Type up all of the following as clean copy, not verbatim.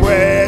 Well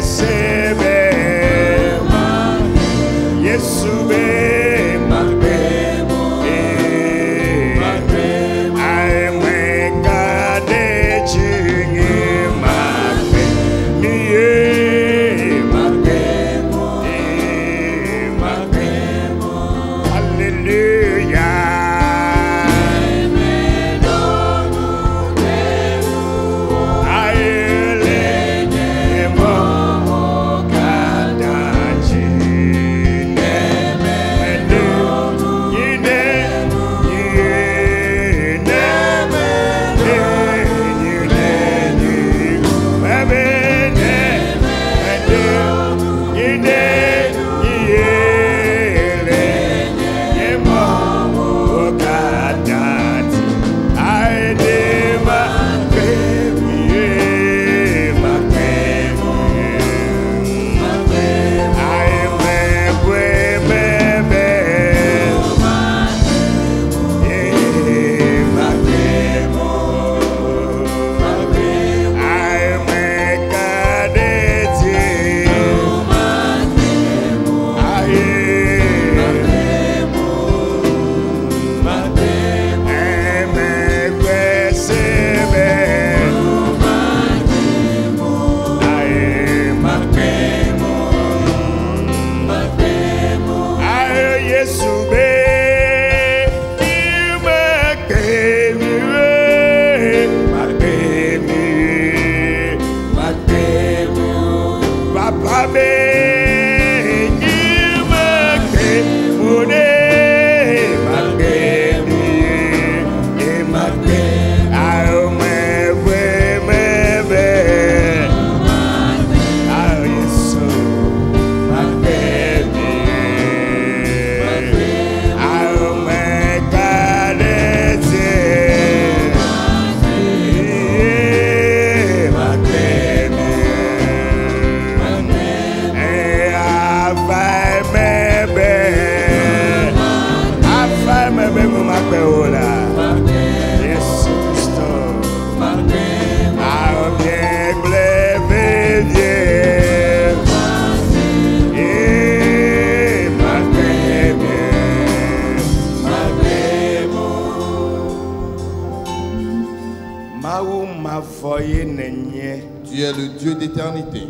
l'éternité.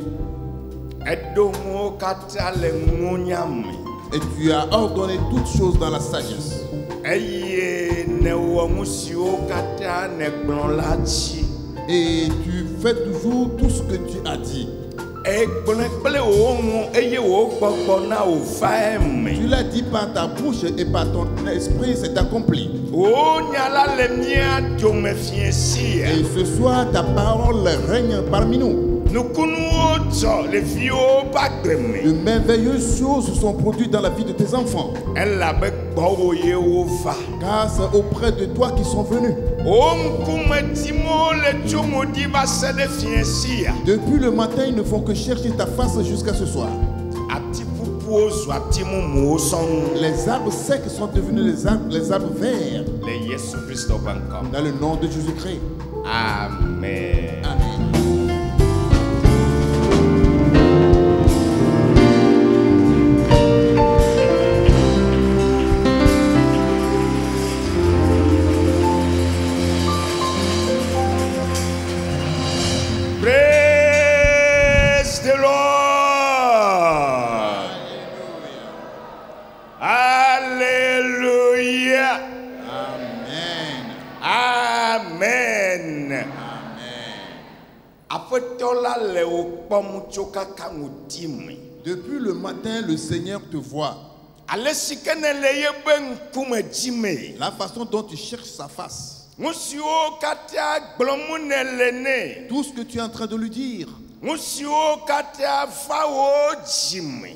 Et tu as ordonné toutes choses dans la sagesse. Et tu fais toujours tout ce que tu as dit. Tu l'as dit par ta bouche et par ton esprit, c'est accompli. Et ce soir, ta parole règne parmi nous. De merveilleuses choses sont produites dans la vie de tes enfants. Car c'est auprès de toi qu'ils sont venus. Depuis le matin, ils ne font que chercher ta face jusqu'à ce soir. Les arbres secs sont devenus les arbres verts. Dans le nom de Jésus-Christ. Amen. Amen. Depuis le matin, le Seigneur te voit. La façon dont tu cherches sa face. Tout ce que tu es en train de lui dire.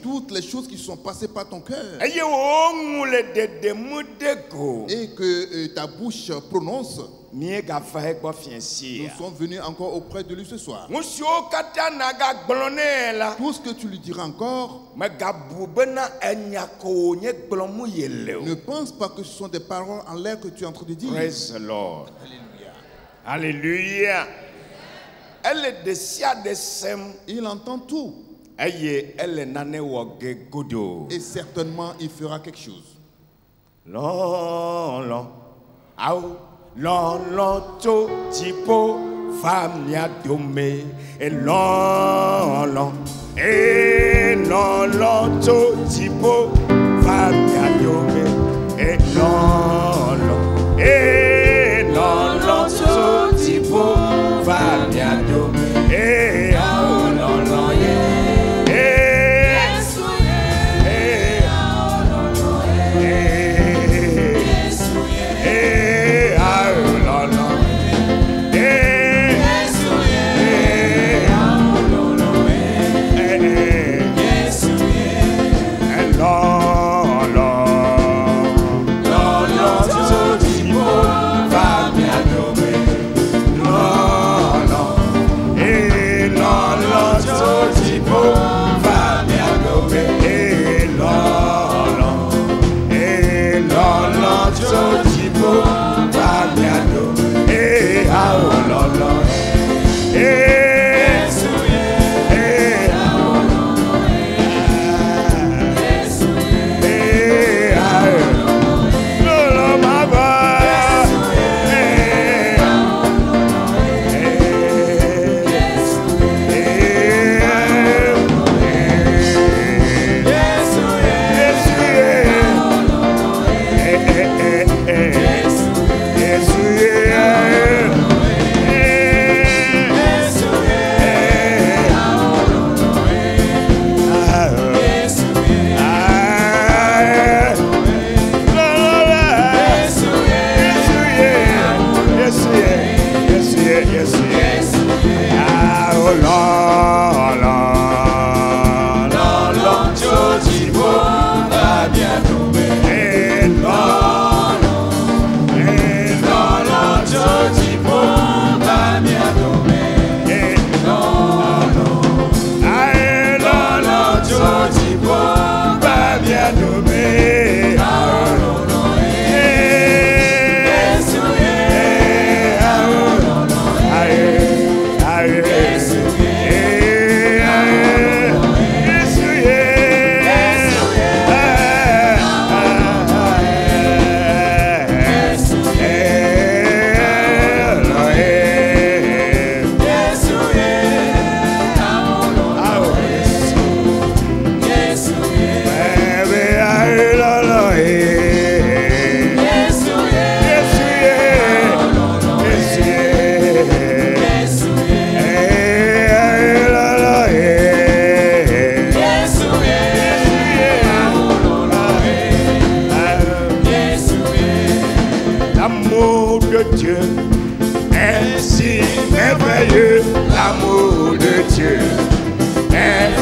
Toutes les choses qui sont passées par ton cœur. Et que ta bouche prononce. Nous sommes venus encore auprès de lui ce soir. Tout ce que tu lui diras encore, ne pense pas que ce sont des paroles en l'air que tu es en train de dire. Praise the Lord. Alléluia. Alléluia. Il entend tout. Et certainement, il fera quelque chose. Lọ́lọ́ tipo famia dome lọ́lọ́ tipo famia dome lọ́lọ́ tipo famia dome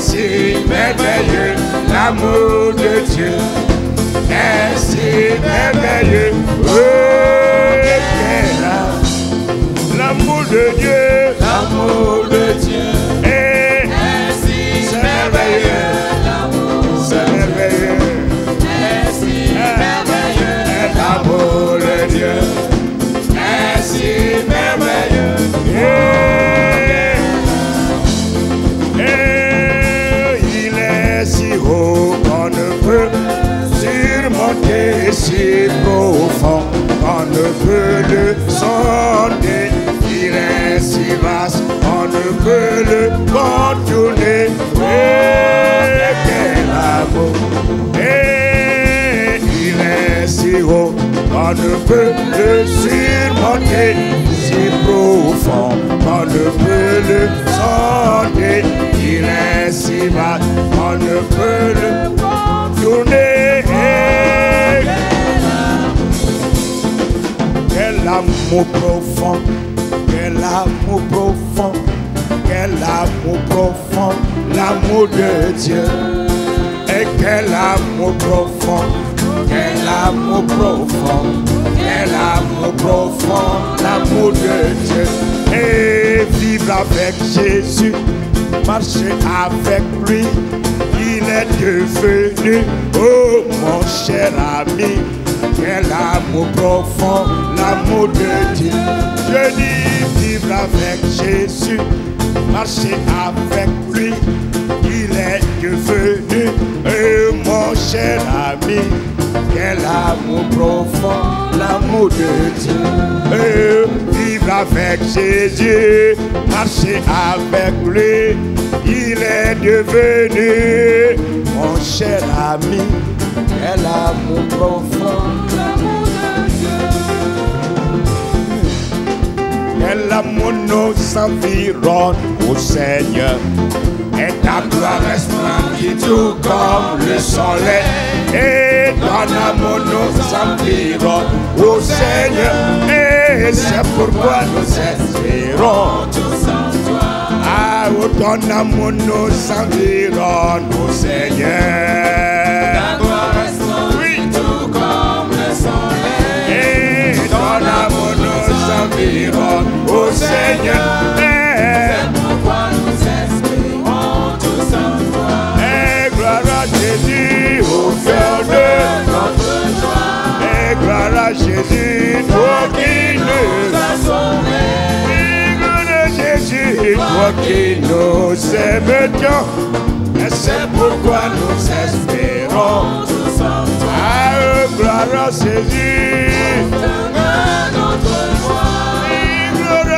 si merveilleux l'amour de Dieu. Est si merveilleux. L'amour de Dieu. L'amour de Dieu. Est si merveilleux. C'est merveilleux. Est si merveilleux. L'amour de Dieu. Est si merveilleux. Il est si haut qu'on ne peut surmonter, si profond qu'on ne peut le sonder. Il est si vaste qu'on ne peut le contourner. Quel amour! Il est si haut qu'on ne peut le surmonter, si profond qu'on ne peut le sonder. Il est si vaste qu'on ne peut le contourner. Quel amour profond, quel amour profond, quel amour profond, l'amour de Dieu. Et quel amour profond, quel amour profond, quel amour profond, l'amour de Dieu. Et vivre avec Jésus, marcher avec lui, il est devenu, oh mon cher ami. Quel amour profond, l'amour de Dieu. Je dis vivre avec Jésus, marcher avec lui, il est devenu, mon cher ami. Quel amour profond, l'amour de Dieu. Vivre avec Jésus, marcher avec lui, il est devenu, mon cher ami. Quel amour profond, l'amour de Dieu. Quel amour nous environne, ô Seigneur. Et ta gloire resplendit tout comme le soleil. Et ton amour nous environne, ô Seigneur. Et c'est pourquoi nous espérons tous en toi. Ah, ô ton amour nous environne, ô Seigneur. Ô Seigneur, c'est pourquoi nous espérons tous en toi. Et gloire à Jésus au cœur de notre joie. Et gloire à Jésus, toi qui nous as sauvés. Et gloire à Jésus, toi qui nous aimes tant. Et c'est pourquoi nous espérons tous en toi. Ah, gloire à Jésus.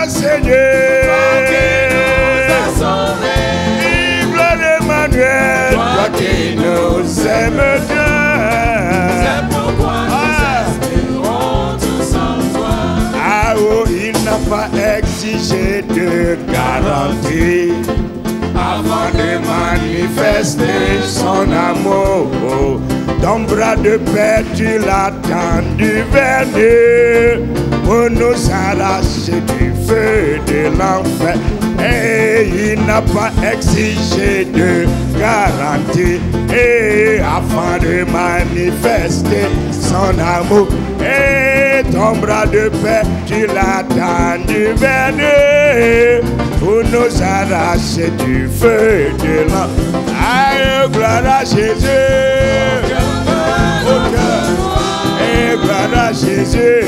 Seigneur, toi qui nous as sauvés, gloire Emmanuel, toi qui nous aimes bien. C'est pourquoi nous espérons tous en toi. Ah oh, il n'a pas exigé de garantie avant de manifester son amour. Ton bras de paix, tu l'as tendu vers nous pour nous arracher du feu de l'enfer. Et il n'a pas exigé de garantie et afin de manifester son amour. Et ton bras de paix, tu l'as tendu vers nous pour nous arracher du feu de l'enfer. Aïe, gloire à Jésus. Et gloire à Jésus.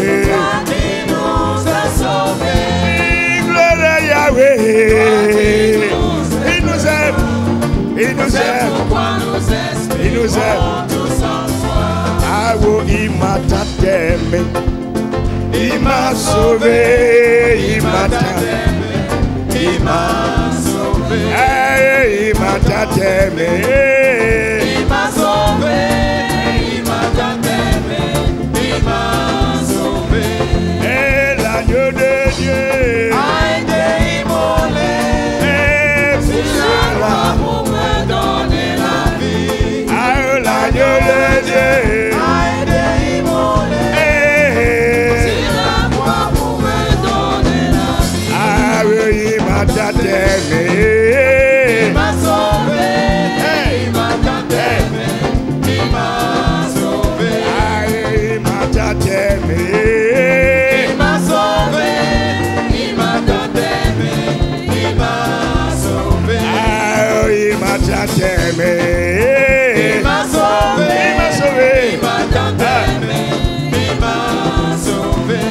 Qui nous a sauvés. Gloire à Yahweh. Il nous aime. Il nous aime. Il nous aime. Ah oh, il m'a tant aimé. Il m'a sauvé. Il m'a tant aimé. Il m'a sauvé. Hey, il m'a tant aimé. Il m'a sauvé. Il m'a tant aimé. Il m'a sauvé. Et l'agneau de Dieu a été immolé. Et sur la croix pour me donner la vie. Ah, l'agneau de Dieu a été immolé. Sur la croix pour me donner la vie. Ah oui, il m'a tant aimé. Il m'a sauvé. m'a aimé. Il m'a sauvé. Il m'a sauvé. Il m'a tant aimé. Il m'a sauvé.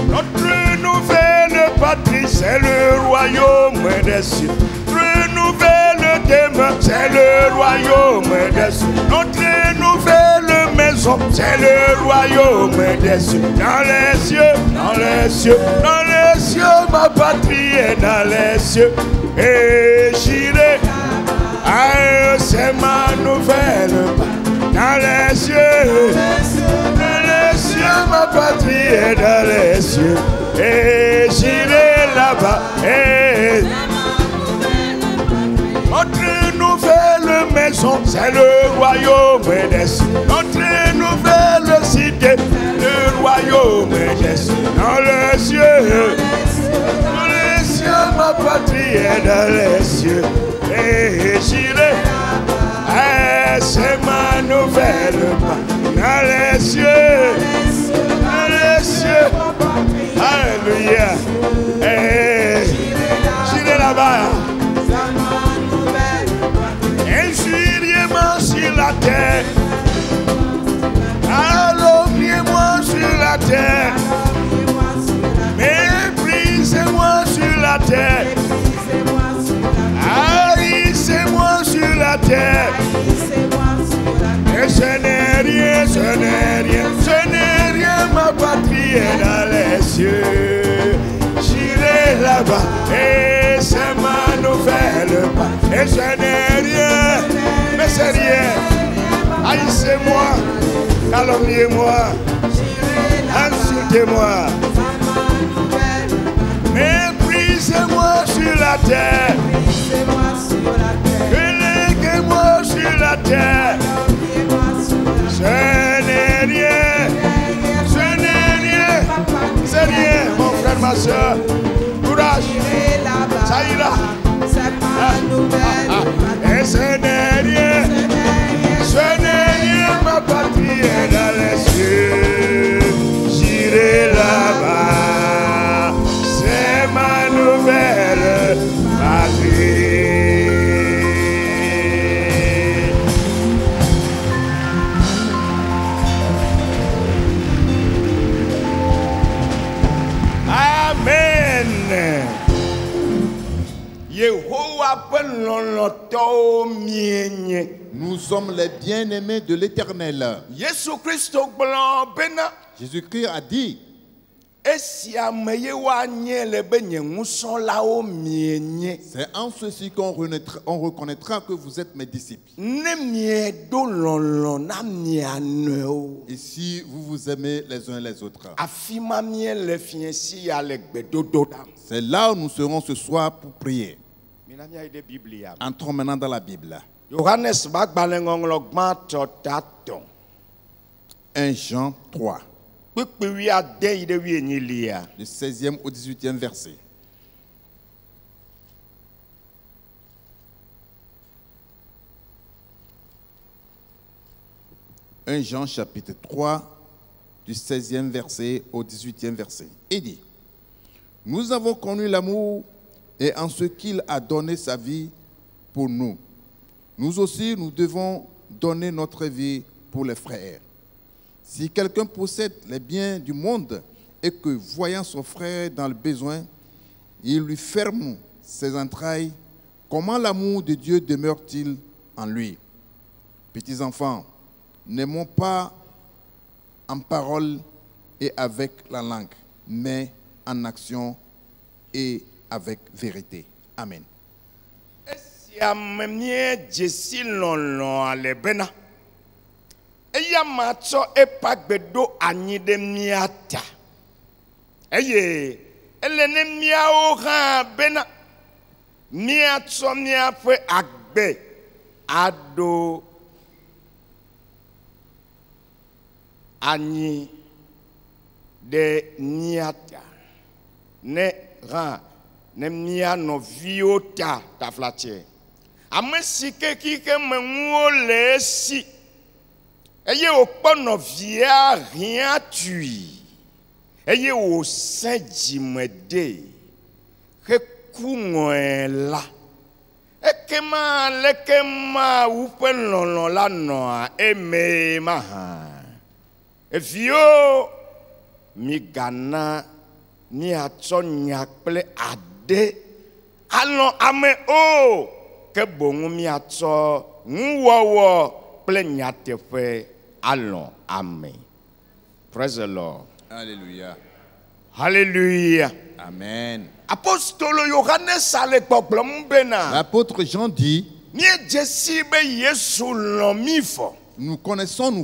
Notre nouvelle patrie, c'est le royaume des cieux. Notre nouvelle demeure, c'est le royaume des cieux. Notre nouvelle maison, c'est le royaume des cieux. Dans les cieux, dans les cieux, dans les cieux, ma patrie est dans les cieux. Et j'irai, ah, c'est ma nouvelle patrie. Dans les cieux, ma patrie est dans les cieux. Et j'irai là-bas. Et notre nouvelle maison, c'est le royaume des cieux. Notre nouvelle cité, le royaume des cieux. Dans les cieux, ma patrie est dans les cieux. Et j'irai, c'est ma nouvelle patrie. Dans les cieux, dans les cieux. Alléluia. J'irai là-bas. Injuriez-moi sur la terre. Calomniez-moi sur la terre. Méprisez-moi sur la terre. Haïssez-moi sur la terre. Et ce n'est rien, ce n'est rien, ce n'est rien, ma patrie est dans les cieux. J'irai là-bas et c'est ma nouvelle patrie. Et ce n'est rien, mais c'est rien. Haïssez-moi, calomniez-moi, insultez-moi. Méprisez-moi sur la terre. Reléguez-moi sur la terre. Ce n'est rien. Ce n'est rien. C'est rien, mon frère, ma soeur. Courage. Ça ira. Et ce n'est rien. Ce n'est rien, ma patrie est dans les cieux. J'irai là-bas. C'est ma nouvelle patrie. Amen. Nous sommes les bien-aimés de l'Éternel. Jésus-Christ a dit, c'est en ceci qu'on reconnaîtra que vous êtes mes disciples. Et si vous vous aimez les uns les autres. C'est là où nous serons ce soir pour prier. Entrons maintenant dans la Bible. 1 Jean 3. Du 16e au 18e verset. « 1 Jean chapitre 3, du 16e verset au 18e verset. Il dit, « Nous avons connu l'amour et en ce qu'il a donné sa vie pour nous. Nous aussi, nous devons donner notre vie pour les frères. Si quelqu'un possède les biens du monde et que, voyant son frère dans le besoin, il lui ferme ses entrailles, comment l'amour de Dieu demeure-t-il en lui? Petits enfants, n'aimons pas en parole et avec la langue, mais en action et avec vérité. Amen. Eya matso epagbedo anyi de miata. Eye elene miao ha bena miatso miafe agbe ado anyi de miata ne ha ne mia no viota ta flatie amesike kike menwo lesi. Ayez au pano via rien tui. Ayez au saint jimede. Que coumoela. Et lekema upenlolo la noa eme maha. Efio mi gana ni atsonya ple ade alon ame o ke bongu mi atso nwowo ple nyatefe alon ame. Praise the Lord. Alléluia. Hallelujah. Amen. Apostolo Yohanes ale gbogbom bena. L'apôtre Jean dit, Ni jesi be Yesu lo mifo. nous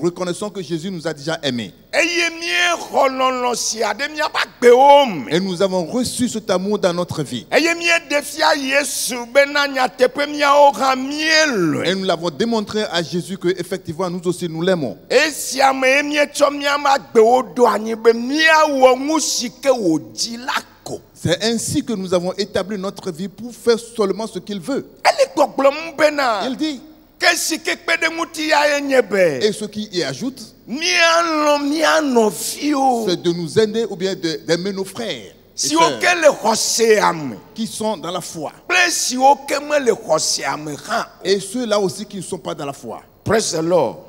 reconnaissons que Jésus nous a déjà aimés. Eye mie hololo si ade mia ba gbe om. Et nous avons reçu cet amour dans notre vie. Eye mie defia Yesu bena nya tepe mia o ha mielo. Et nous l'avons démontré à Jésus que effectivement nous aussi nous l'aimons. Esia me mie cho mia ma gbe o do anyi be mia wo musike wo dilako. C'est ainsi que nous avons établi notre vie pour faire seulement ce qu'il veut. Ele gbogbom bena. Il dit, Que si ke pede muti ya enyebe. et ce qui y ajoute, Mia no fio. c'est de nous aider ou bien d'aimer nos frères et Si sœurs o ke le hose ame. qui sont dans la foi. Ple si o ke me le hose ame ha. Et ceux-là aussi qui ne sont pas dans la foi. Praise the Lord.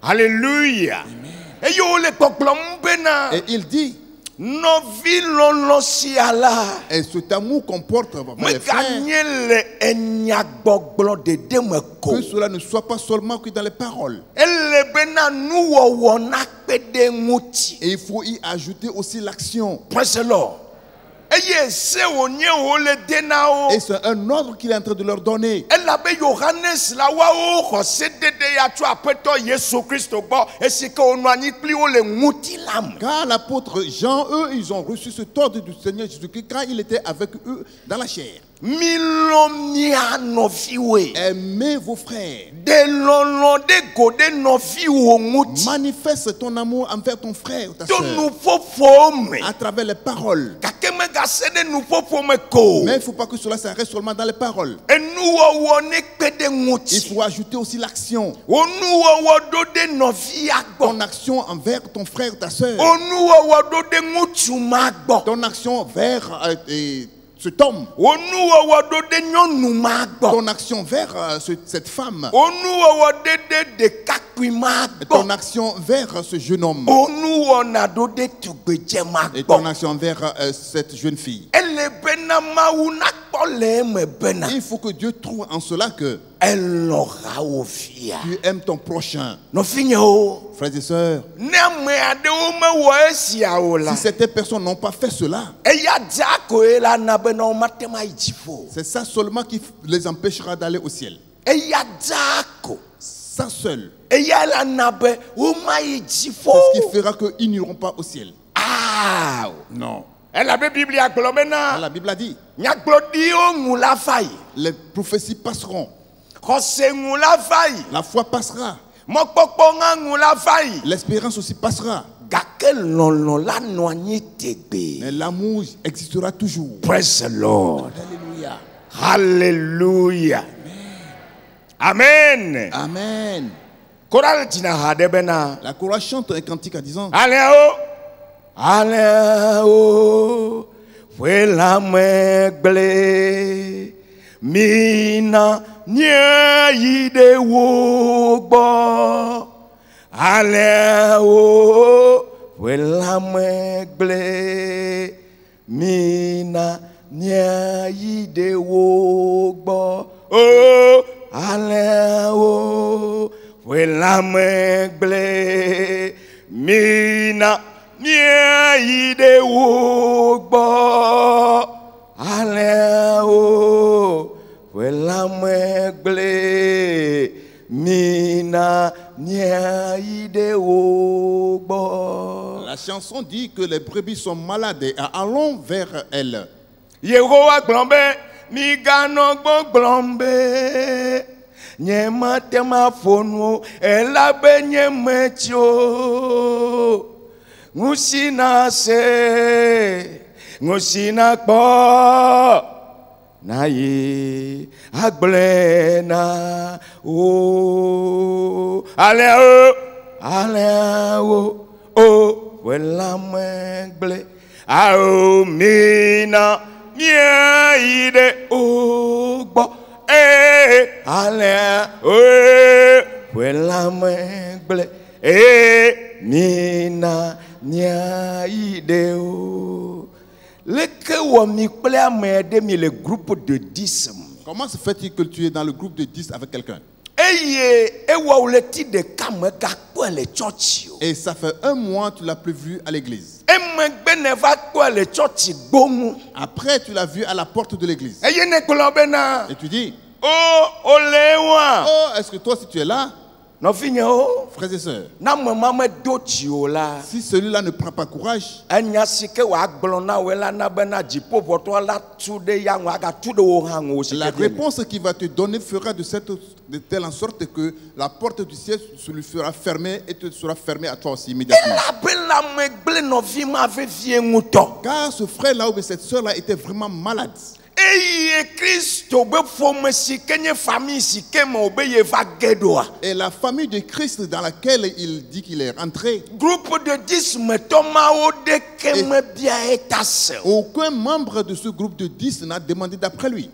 Hallelujah. Et yo le gbogbom bena. Et il dit, No vi lolo si ala. et cet amour comporte vers Me les frères, gagné le enyagbogbo de demeko. que cela ne soit pas seulement que dans les paroles. Elle bena nu wo na pede muti. Et il faut y ajouter aussi l'action. Praise the Lord. Eye se onye o le denao. Et c'est un ordre qu'il est en train de leur donner. Elle avait Johannes la wa o hose dede ya tu apeto Yesu Christo bo esike onu ani pli o le muti lam. Car l'apôtre Jean, eux, ils ont reçu cet ordre du Seigneur Jésus-Christ quand il était avec eux dans la chair. Milomia no fiwe. Aimez vos frères. De lolo de gode no fiwo muti. Manifeste ton amour envers ton frère ou ta To soeur nu fofo me. à travers les paroles. Kakeme ga sede nu fofo me ko. Mais il ne faut pas que cela s'arrête seulement dans les paroles. Enu wo ne pede Il muti. faut ajouter aussi l'action. Onu wo do de no fi agbo. Ton action envers ton frère ou ta soeur. Onu wo do de mutu magbo. Ton action vers cet homme. Onu wo do de nyonu magbo. Ton action vers cette femme. Onu wo de kakui magbo. Ton action vers ce jeune homme. Onu wo na do de tugbeje Et ton magbo. action vers cette jeune fille. Elle bena mawu na kpole me bena. Il faut que Dieu trouve en cela que Elle aura au fia. tu aimes ton prochain. No finye o. Frères et sœurs, Ne me ade o me wo esia o la. si certaines personnes n'ont pas fait cela, Eya jako ela na bena o matema ijifo. c'est ça seulement qui les empêchera d'aller au ciel. Eya jako. Ça seul. Eya la na be o ma ijifo. C'est ce qui fera qu'ils n'iront pas au ciel. Ah. Non. Elle avait Bible à globena. La Bible a dit, Nyaglodi o ngula fai. les prophéties passeront. Kose ngula fai. La foi passera. Mokpokpo nga ngula fai. L'espérance aussi passera. Gake lolo la noanyi tegbe. Mais l'amour existera toujours. Praise the Lord. Alléluia. Hallelujah. Amen. Amen. Koral tina hadebena. La chorale chante un cantique en disant, Aleo. Aleo. Fue la megle. Mina nye ide wogbo. Aleo. Fue la megle. Mina nye ide wogbo. Oh. Aleo. Fue la megle. Mina nye ide wogbo. Aleo. Fue la megle. Mina nye ide wogbo. la chanson dit que les brebis sont malades et allons vers elles. Yehowa glombe, mi gano glombe. Nye matema fonu, elabe nye metio. Ngusina se, ngusina kpo. Na ye, agblena o. Ale o, wela megble. Ao mina. Mie ide ogbo Allez, Welamble, Mina, Nia, Ideo. Le groupe de 10. Comment se fait-il que tu es dans le groupe de 10 avec quelqu'un? Et ça fait 1 mois tu l'as plus vu à l'église. Après tu l'as vu à la porte de l'église. Et tu dis, oh, est-ce que toi si tu es là, frères et sœurs, si celui-là ne prend pas courage, la réponse qu'il va te donner fera de telle en sorte que la porte du ciel se lui fera fermée et te sera fermée à toi aussi immédiatement. Car ce frère-là ou cette sœur-là était vraiment malade. Et la famille de Christ dans laquelle il dit qu'il est rentré, aucun membre de ce groupe de 10 n'a demandé d'après lui.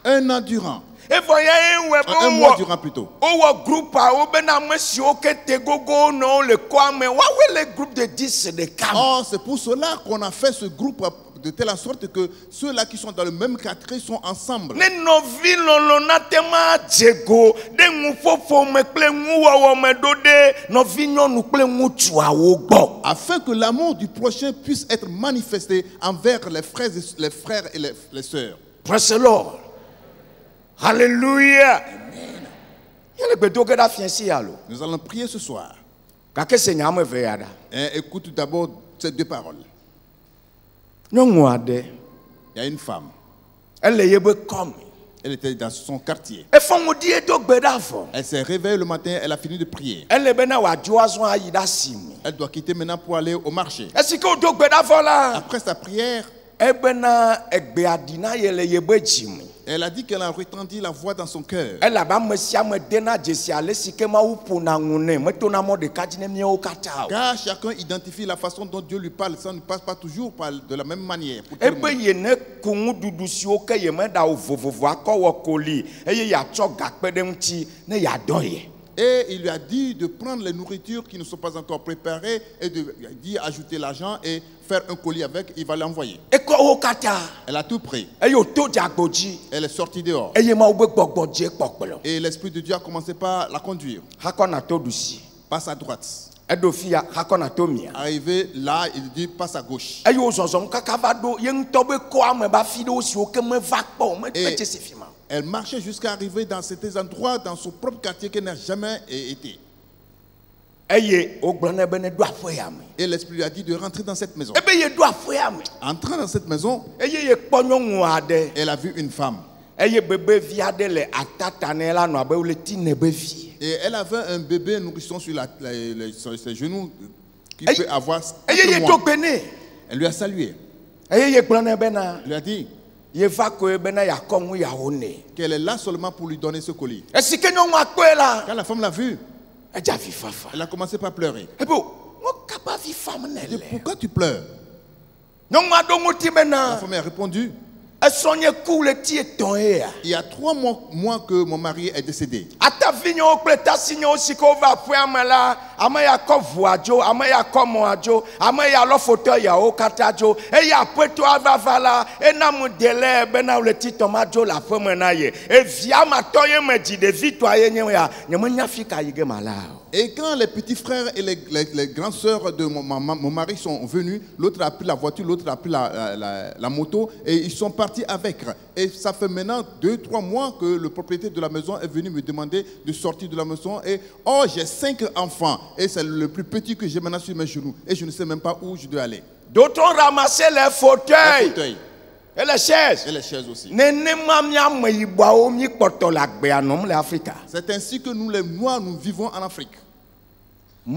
Un an durant. Un mois durant plutôt. Oh, c'est pour cela qu'on a fait ce groupe de telle sorte que ceux-là qui sont dans le même quartier sont ensemble. Afin que l'amour du prochain puisse être manifesté envers les frères et les sœurs. Praise the Lord. Alléluia. Nous allons prier ce soir. Et écoute d'abord ces 2 paroles. Il y a une femme. Elle était dans son quartier. Elle s'est réveillée le matin, elle a fini de prier. Elle doit quitter maintenant pour aller au marché. Après sa prière, elle a dit qu'elle a retenti la voix dans son cœur. Car chacun identifie la façon dont Dieu lui parle. Ça ne passe pas toujours de la même manière. Et il lui a dit de prendre les nourritures qui ne sont pas encore préparées et d'y ajouter l'argent et faire un colis avec, il va l'envoyer. Elle a tout pris. Elle est sortie dehors. Et l'Esprit de Dieu a commencé par la conduire. Passe à droite. Arrivé là, il dit passe à gauche. Et elle marchait jusqu'à arriver dans ces endroits, dans son propre quartier qu'elle n'a jamais été. Et l'Esprit lui a dit de rentrer dans cette maison. Entrant dans cette maison, elle a vu une femme. Et elle avait un bébé nourrisson sur ses genoux qui peut avoir 4 mois. Elle lui a salué. Elle lui a dit qu'elle est là seulement pour lui donner ce colis. Quand la femme l'a vu, elle a commencé par pleurer. Elle dit, pourquoi tu pleures? La femme a répondu, il y a 3 mois que mon mari est décédé. Et quand les petits frères et les grands sœurs de mon mari sont venus, l'autre a pris la voiture, l'autre a pris la moto et ils sont partis avec. Et ça fait maintenant 2-3 mois que le propriétaire de la maison est venu me demander de sortir de la maison. Et oh, j'ai 5 enfants et c'est le plus petit que j'ai maintenant sur mes genoux. Et je ne sais même pas où je dois aller. D'autres ont ramassé les fauteuils. Et les chaises. Et les chaises aussi. C'est ainsi que nous les Noirs, nous vivons en Afrique. Et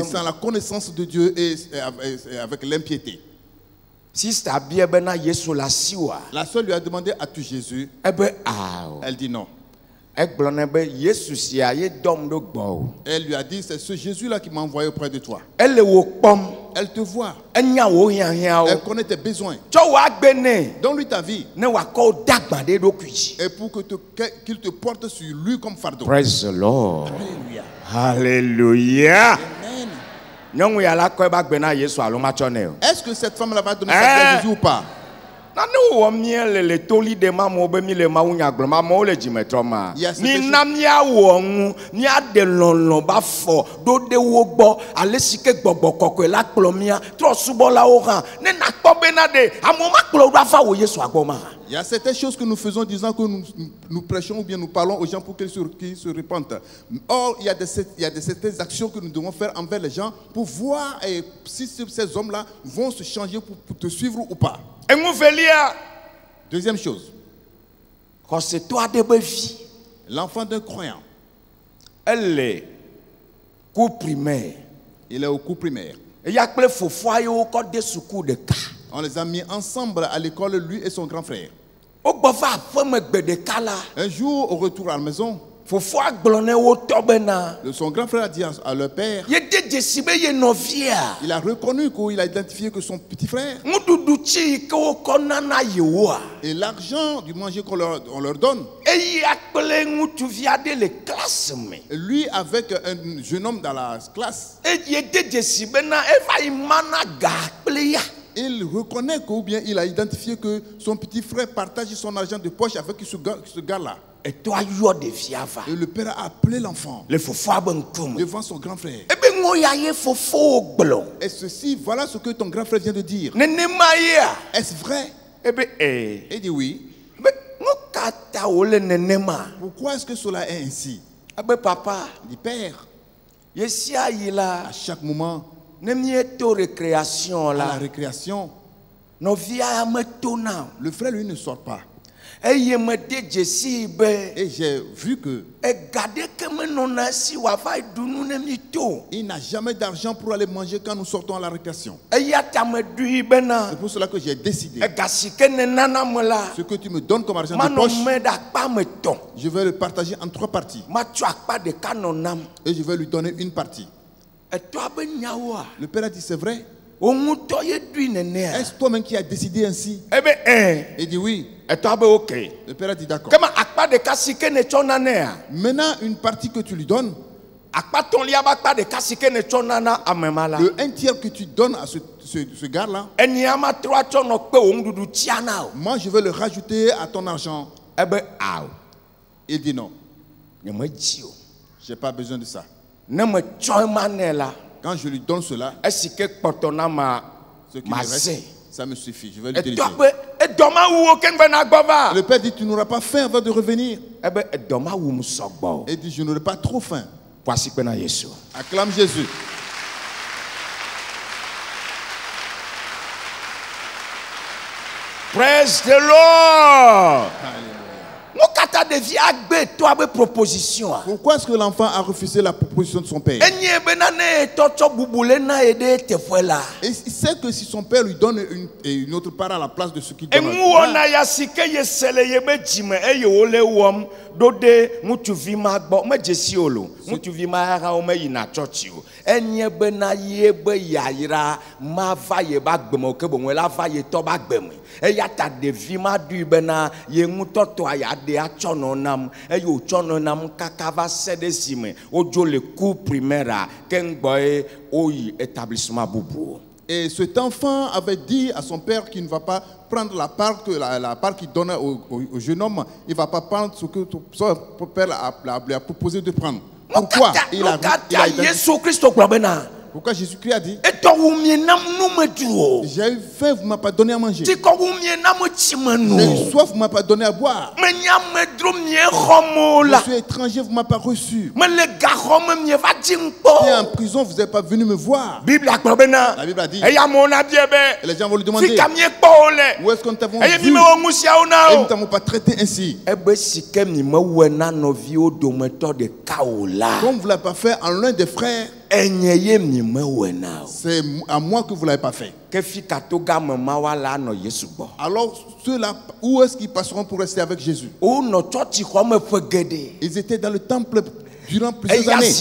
sans la connaissance de Dieu et avec l'impiété. La sœur lui a demandé, as-tu Jésus? Elle dit non. Elle lui a dit, c'est ce Jésus-là qui m'a envoyé auprès de toi. Elle te voit. enya wo hiahia Elle o connaît tes besoins. cho wa gbene Donne-lui ta vie. ne wa ko dagba de dokuji. Et pour qu'il te porte sur lui comme fardeau. Praise the Lord. Alléluia. Hallelujah. Amen. Nyɔnu ya la kɔ eba gbena Yesu alo ma tsɔ ne o. Est-ce que cette femme-là va donner sa vie à Jésus ou pas? Na ne wɔ mie le toli de ma mo be mi le mawu nya gblɔ ma mo le dzimetrɔ ma. Yes, Mi na mia wɔ ŋu mia de lɔlɔ ba fɔ do de wo gbɔ ale si ke gbɔgbɔ kɔkɔe la kplɔ mia trɔ subɔlawo hã ne na kpɔ bena de amewo ma kplɔ do afa wo Yesu agbɔ ma. Il y a certaines choses que nous faisons disant que nous prêchons ou bien nous parlons aux gens pour qu'ils se repentent. Or, il y a certaines actions que nous devons faire envers les gens pour voir si ces hommes-là vont se changer pour te suivre ou pas. Deuxième chose, l'enfant d'un croyant, elle est cours primaire. Il est au cours primaire. On les a mis ensemble à l'école, lui et son grand frère. Un jour, au retour à la maison, son grand frère a dit à leur père, il a reconnu qu'il a identifié que son petit frère. Et l'argent du manger qu'on leur donne. Et lui, avec un jeune homme dans la classe, il reconnaît ou bien il a identifié que son petit frère partage son argent de poche avec ce gars-là. Et le père a appelé l'enfant devant son grand frère. Et ceci, voilà ce que ton grand frère vient de dire. Est-ce vrai? Il dit oui. Pourquoi est-ce que cela est ainsi? Il dit père, à chaque moment, à la récréation, le frère lui ne sort pas. Et j'ai vu que il n'a jamais d'argent pour aller manger quand nous sortons à la récréation. C'est pour cela que j'ai décidé, ce que tu me donnes comme argent de poche, je vais le partager en 3 parties. Et je vais lui donner une partie. Le père a dit c'est vrai? Est-ce toi-même qui as décidé ainsi? Il dit oui. Le père a dit d'accord. Maintenant, une partie que tu lui donnes, le 1/3 que tu donnes à ce gars-là, moi je vais le rajouter à ton argent. Il dit non. Je n'ai pas besoin de ça. Quand je lui donne cela, ce qui me reste, ça me suffit. Je vais lui diriger. Le père dit, tu n'auras pas faim avant de revenir. Il dit, je n'aurai pas trop faim. Acclame Jésus. Praise the Lord. Pourquoi est-ce que l'enfant a refusé la proposition de son père? Et il sait que si son père lui donne une autre part à la place de ce qu'il donne, et cet enfant avait dit à son père qu'il ne va pas prendre la part qu'il donne au jeune homme. Il ne va pas prendre ce que son père lui a proposé de prendre. Pourquoi? Pourquoi Jésus-Christ a dit, j'ai eu faim, vous ne m'avez pas donné à manger. J'ai eu soif, vous ne m'avez pas donné à boire. Je suis étranger, vous ne m'avez pas reçu. J'étais en prison, vous n'êtes pas venu me voir. La Bible a dit, et les gens vont lui demander, où est-ce qu'on t'a vu? Et nous ne t'avons pas traité ainsi. Comme vous ne l'avez pas fait en l'un des frères, c'est à moi que vous ne l'avez pas fait. Alors ceux-là, où est-ce qu'ils passeront pour rester avec Jésus? Ils étaient dans le temple durant plusieurs années.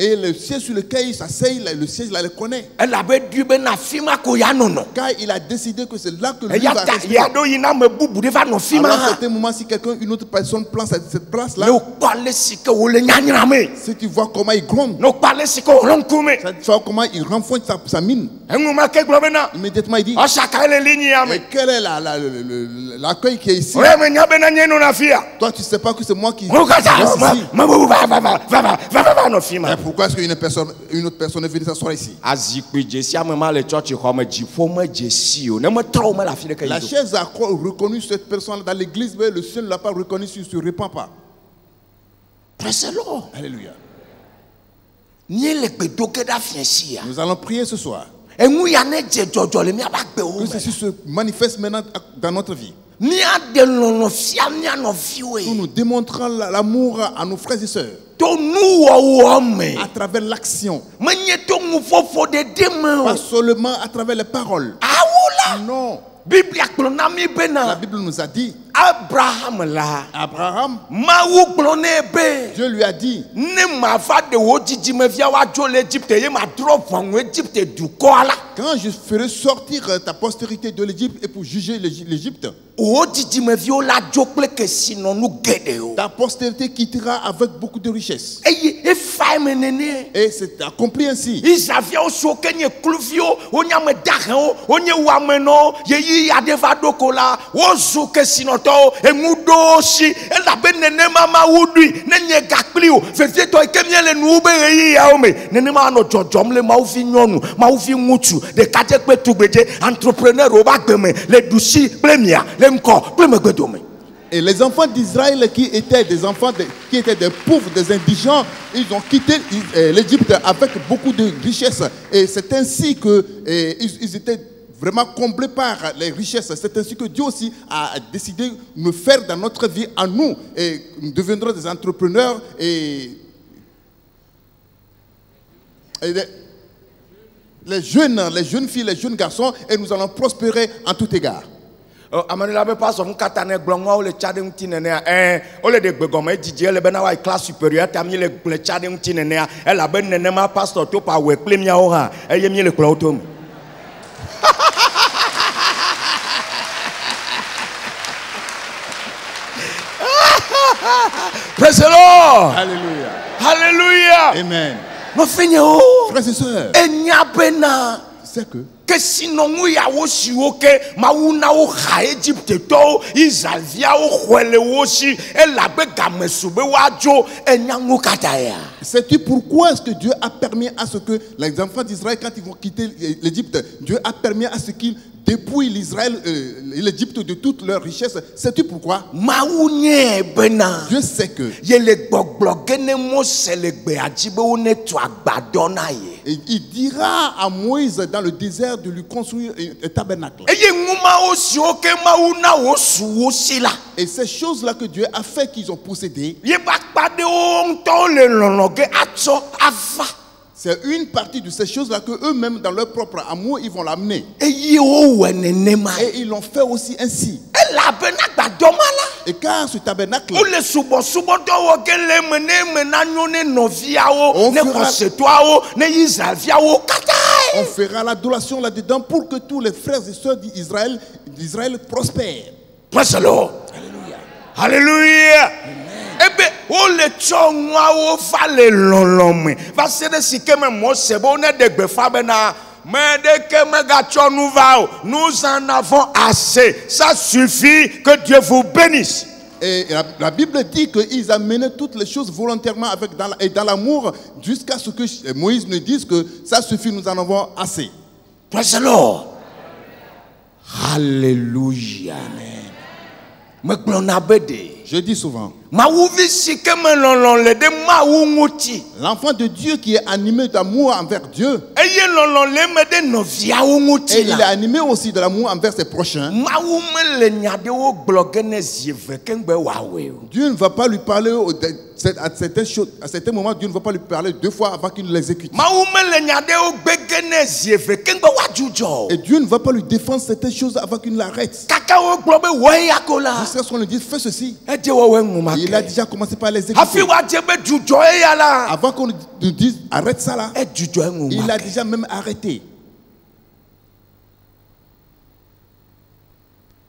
Et le siège sur lequel il s'asseye, le siège là, le connaît. Elle avait dû ben afima ko ya nono. Car il a décidé que c'est là que lui Et va ya rester. ya do yina me bubu de va no Alors fima. à certains moments, si quelqu'un, une autre personne prend cette place-là, Le kwale sike wo le nyanyame. si tu vois comment il gronde, No kwale sike wo ronkume. tu vois comment il renfonce sa mine, Enguma ke globena. immédiatement il dit, O shaka le ligne ya me. mais quel est l'accueil qui est ici? Ore me nyabe na nyeno na fia. Toi, tu ne sais pas que c'est moi qui O kata reste ici. ma va no fima. Mais pourquoi est-ce qu'une autre personne est venue s'asseoir ici? Azikwi jesi amema le church home jifo me jesi o ne me trau me la file ke La yido. chaise a reconnu cette personne dans l'église, mais le ciel ne l'a pas reconnu, il ne se répand pas. Praise the Lord. Alléluia. Ni le gbedoke da fiensi ya. Nous allons prier ce soir. Engu ya ne je jojo le mi abagbe o. Que ceci se manifeste maintenant dans notre vie. Ni ade lono fia ni ano fiwe. Nous nous démontrons l'amour à nos frères et sœurs To nu wo me. à travers l'action, Menye to mu fofo de deme pas o. seulement à travers les paroles. Awula. Non, Biblia klona mi la bena. Bible nous a dit, Abraham la. Abraham, Mawu klone be. Dieu lui a dit, Ne ma fa de wo jiji me via wa jo l'Égypte ye ma drop en Égypte du ko ala. quand je ferai sortir ta postérité de l'Égypte et pour juger l'Égypte, O jiji me via la jo ple ke sinon nu gede o. ta postérité quittera avec beaucoup de richesses. Eye e fa me nene. Et c'est accompli ainsi. Isavia o so kenye kluvio o nya me dahe o nye wa me no ye yi ade va dokola o zo ke sinoto e ngudo si e la be nene mama wudui ne nye gakpli o fefie to e kemie le nu be yi ya o me nene ma no jojom le ma o fi nyonu ma o fi ngutu de kaje pe tugbeje entrepreneur o ba gbeme le dusi plemia le mko pleme gbedome. Et les enfants d'Israël qui étaient des enfants, qui étaient des pauvres, des indigents, ils ont quitté l'Égypte avec beaucoup de richesses. Et c'est ainsi que ils étaient vraiment comblés par les richesses. C'est ainsi que Dieu aussi a décidé de nous faire dans notre vie à nous. Et nous deviendrons des entrepreneurs et les jeunes filles, les jeunes garçons, et nous allons prospérer en tout égard. Amanela be pas on katane glonwa o le chade nti nene o le de gbegoma ejije le bena wa class supérieur tam le chade nti nene e la ben nene ma pastor to pa we ple mia o ha e ye mi le klo to mi. Praise the Lord. Alléluia. Hallelujah. Amen. Mo fenye o. Frères et sœurs, Enya bena c'est que que sinon nous ya wo si wo ke ma wu na wo ha Egypte to Israel via wo khwele wo si e la be gamesu be wa jo enya ngo kataya. sais-tu pourquoi est-ce que Dieu a permis à ce que les enfants d'Israël, quand ils vont quitter l'Égypte, Dieu a permis à ce qu'ils dépouillent l'Égypte de toutes leurs richesses? Sais-tu pourquoi? Ma wu nye bena Dieu sait que ye le gbogbo gene mo se le gbe ajibe wo ne to agbadon na ye. et il dira à Moïse dans le désert de lui construire un tabernacle. Eye nguma o si o ke ma wu na wo su wo si la. Et ces choses-là que Dieu a fait, qu'ils ont possédées, Ye ba pade o nto le lonoge atso ava. c'est une partie de ces choses-là que eux-mêmes, dans leur propre amour, ils vont l'amener. Eye o wenene ma. Et ils l'ont fait aussi ainsi. E la bena agbadon ma la. Et car ce tabernacle, O le subo to wo ke le me na nyone novia wo On ne fera- konsetwa wo ne Israel via wo kata. on fera l'adoration là-dedans pour que tous les frères et sœurs d'Israël prospèrent. Praise the Lord. Hallelujah. Ebe o le chonwa wo fa le lolome. Va se de sike me mo sebo ne de gbe fa bena. Mais dès que nous va, nous en avons assez. Ça suffit, que Dieu vous bénisse. Et la Bible dit qu'ils amenaient toutes les choses volontairement et dans l'amour jusqu'à ce que Moïse ne dise que ça suffit, nous en avons assez. Praise the Lord. Hallelujah. Me glona bede. Je dis souvent, Ma ouvi sike me lolon le de ma ou ngoti. l'enfant de Dieu qui est animé d'amour envers Dieu, Eye lolon le me de novia ou et ngoti il est la. animé aussi de l'amour envers ses prochains, Ma ou me le nyade wo blogue ne zive kengbe wawe. Dieu ne va pas lui parler à certains moments, Dieu ne va pas lui parler deux fois avant qu'il l'exécute. Ma ou me le nyade wo gbege ne zive kengbe wajujo. Et Dieu ne va pas lui défendre certaines choses avant qu'il l'arrête. Kaka wo globe wo yakola. Jusqu'à ce qu'on lui dise, fais ceci. Eje wo we nguma il a déjà commencé par les Hafi exécuter. wa djebe djujo e ya la. Avant qu'on nous dise arrête ça là, E djujo e ngou. il a déjà même arrêté.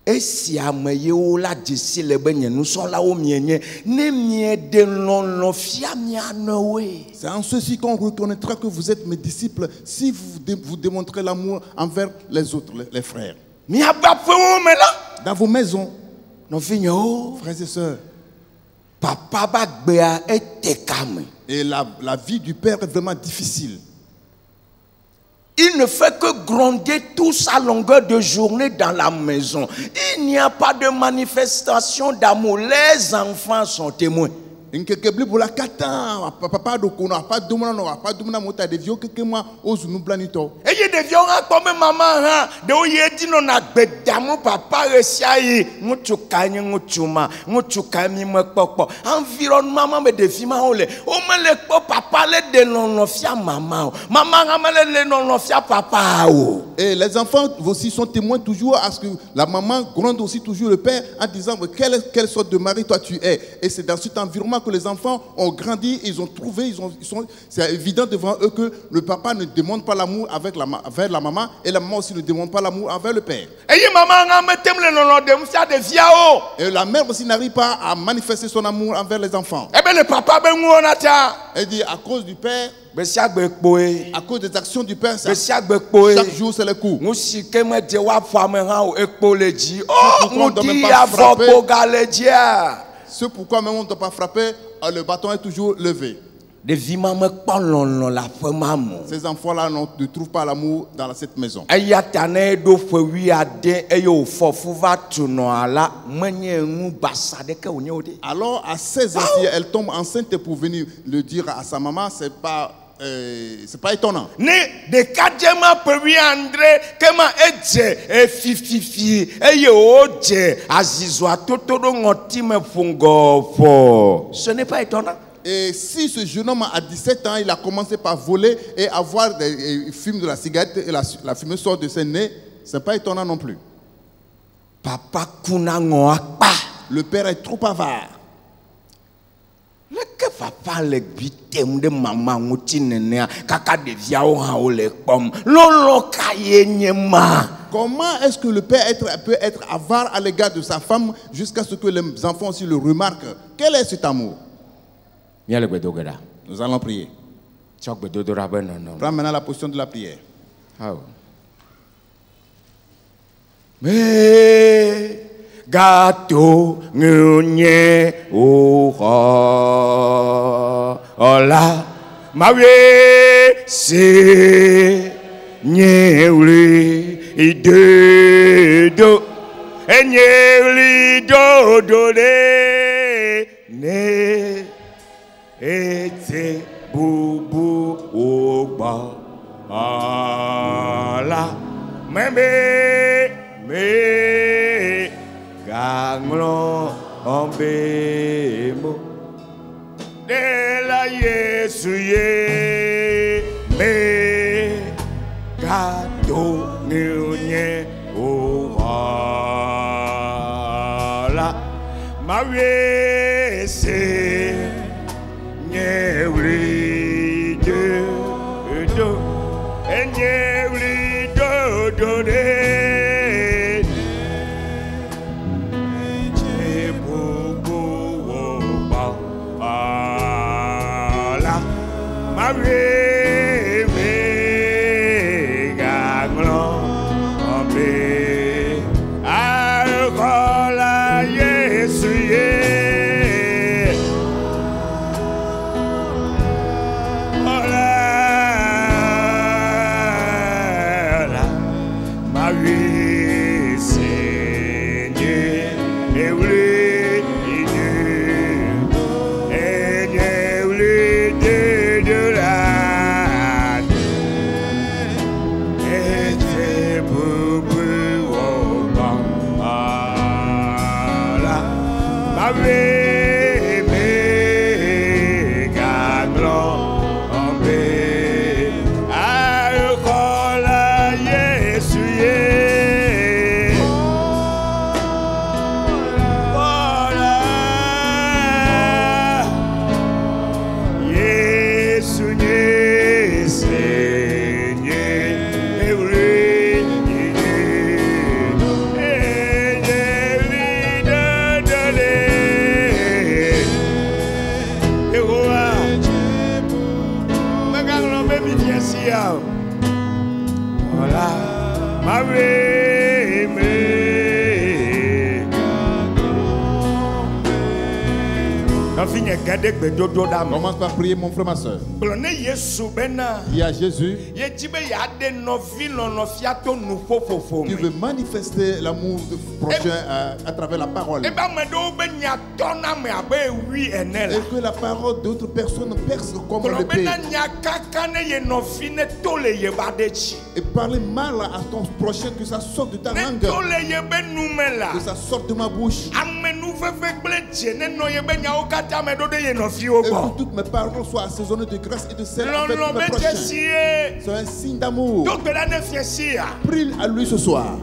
Esi ame yewo la dzesi le be nye nusɔlawo mienye ne mie de lɔlɔ fia mianowe. C'est en ceci qu'on reconnaîtra que vous êtes mes disciples si vous démontrez l'amour envers les autres, les frères. Miabaƒewo me la. Dans vos maisons, Nɔvinyewo. frères et sœurs. Papa ba gbea ete kame. Et la vie du père est vraiment difficile. Il ne fait que gronder tous à longueur de journée dans la maison. Il n'y a pas de manifestation d'amour. Les enfants sont témoins. Nkekebli pour la kata, papa dokona, pas domona, pas domona mota de vieux que moi osu nous planito. Et il y a des vieux comme maman, de où il dit non a bedamo papa resiayi, mutukanye mutuma, mutukami mekpokpo. Environnement me défi ma ole. O me le papa le de non fia maman. Maman ramele le non fia papa o. Et les enfants aussi sont témoins toujours à ce que la maman gronde aussi toujours le père en disant quelle sorte de mari toi tu es. Et c'est dans cet environnement que les enfants ont grandi, ils ont trouvé, c'est évident devant eux que le papa ne demande pas l'amour envers la maman et la maman aussi ne demande pas l'amour envers le père. Et la mère aussi n'arrive pas à manifester son amour envers les enfants. Elle dit à cause du père, à cause des actions du père, chaque jour c'est le coup. C'est pourquoi même on ne doit pas frapper, le bâton est toujours levé. Ces enfants-là ne trouvent pas l'amour dans cette maison. Alors à 16 ans, si elle tombe enceinte pour venir le dire à sa maman, c'est pas étonnant. Ce n'est pas étonnant. Et si ce jeune homme à 17 ans, il a commencé par voler et avoir des fumes de la cigarette et la fumée sort de ses nez, ce n'est pas étonnant non plus. Papa kunangoakpa. Le père est trop avare. Que papa le bitem de maman mutinenia kaka de viao ha ole pom lolo kayenyema. Comment est-ce que le père peut être avare à l'égard de sa femme jusqu'à ce que les enfants aussi le remarquent? Quel est cet amour? Nous allons prier. Prends maintenant la position de la prière. Mais gâteau ngunye ola mawe se nyewli idedo enyewli do ne ete bubu ogba ala me ganglo ombemo de la Yesu ye me gato nyunye oala mawe se nyewri do nyewri do de Commence par prier, mon frère, ma soeur. Il y a Jésus. Tu veux manifester l'amour du prochain à travers la parole. Et que la parole d'autres personnes perce comme l'épée. Et parler mal à ton prochain, que ça sorte de ta langue. Que ça sorte de ma bouche. Et que toutes mes paroles soient assaisonnées de grâce et de sel avec mes prochains. C'est un signe d'amour. Prie à lui ce soir.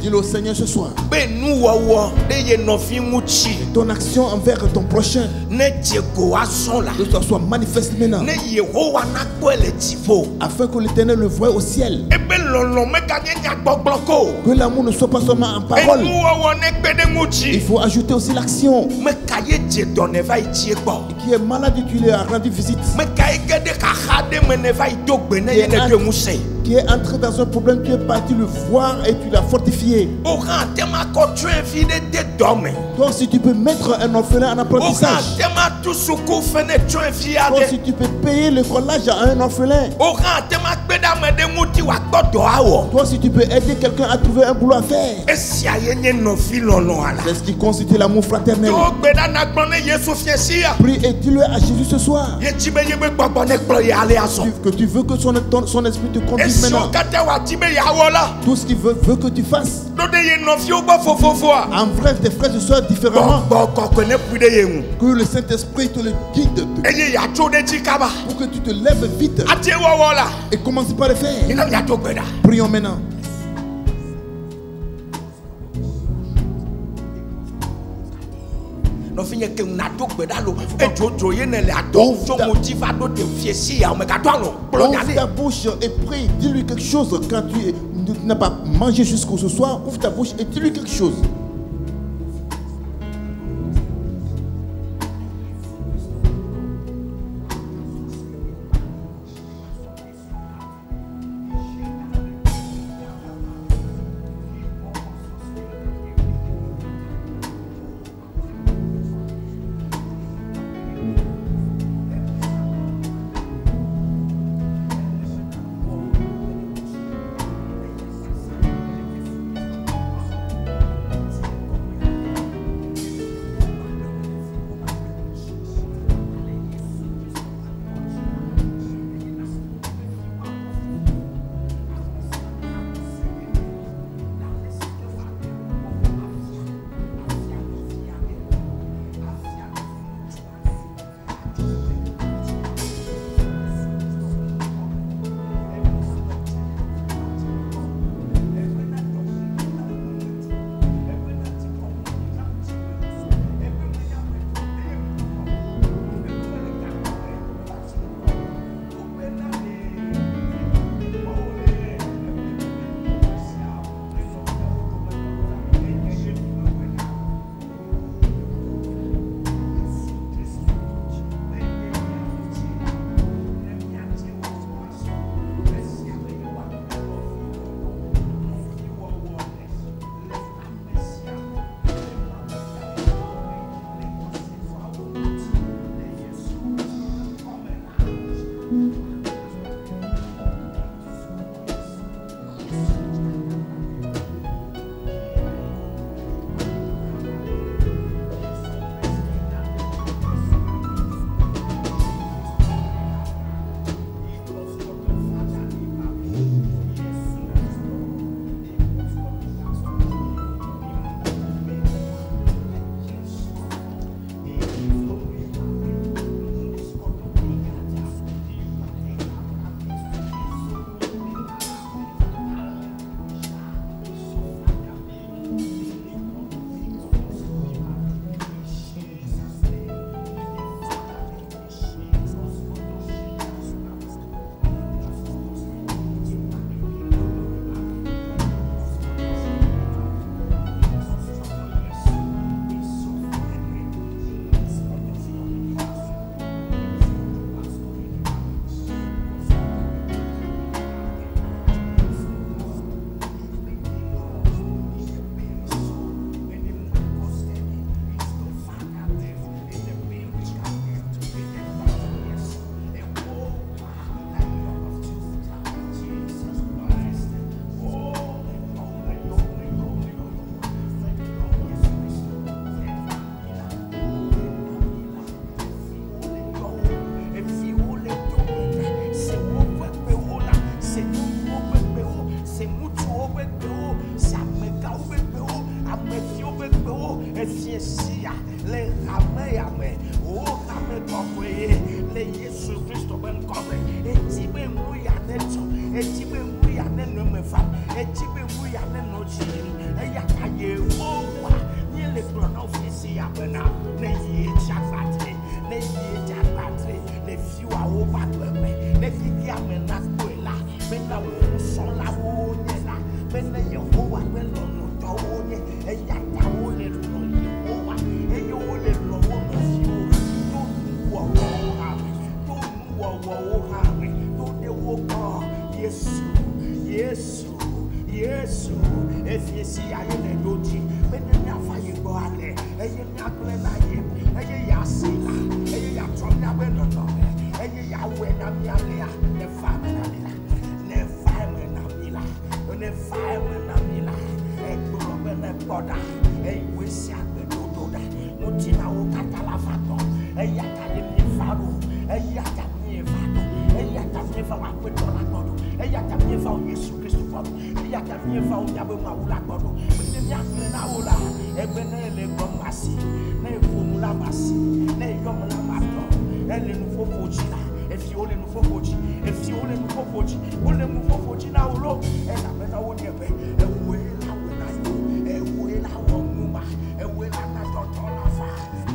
Dis-le au Seigneur ce soir. Ton action envers ton prochain, que ça soit manifeste maintenant, afin que l'Éternel le voie au ciel. Que l'amour ne soit pas seulement en parole. Il faut ajouter aussi l'action. Qui est malade, tu lui as rendu visite. Qui est entré dans un problème, tu es parti le voir et tu l'as fortifié. Toi si tu peux mettre un orphelin en apprentissage. Toi si tu peux payer le collage à un orphelin. Toi si tu peux aider quelqu'un à trouver un boulot à faire. C'est ce qui constitue l'amour fraternel. Prie et dis-le à Jésus ce soir. Que tu veux que son esprit te conduise maintenant. Tout ce qu'il veut que tu fasses. En vrai, tes frères et soeurs différemment. Que le Saint-Esprit te le guide. Pour que tu te lèves vite. Et commence par le faire. Prions maintenant. no finye ke na do gbedalo e jojo ye ne le ado jo motiva do te fiesi ya o me ka do alo Ouvre ta bouche et prie. Dis-lui quelque chose quand tu n'as pas mangé jusqu'au soir. Ouvre ta bouche et dis-lui quelque chose.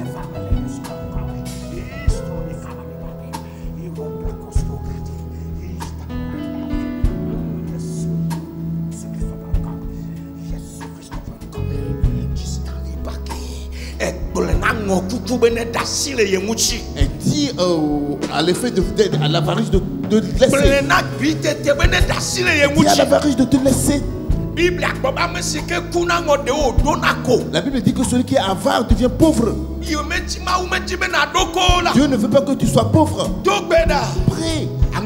If Et dit à l'effet à l'avarice de laisser. Dit à l'avarice de te laisser. La Bible dit que celui qui est avare devient pauvre. Dieu ne veut pas que tu sois pauvre. Prie. Et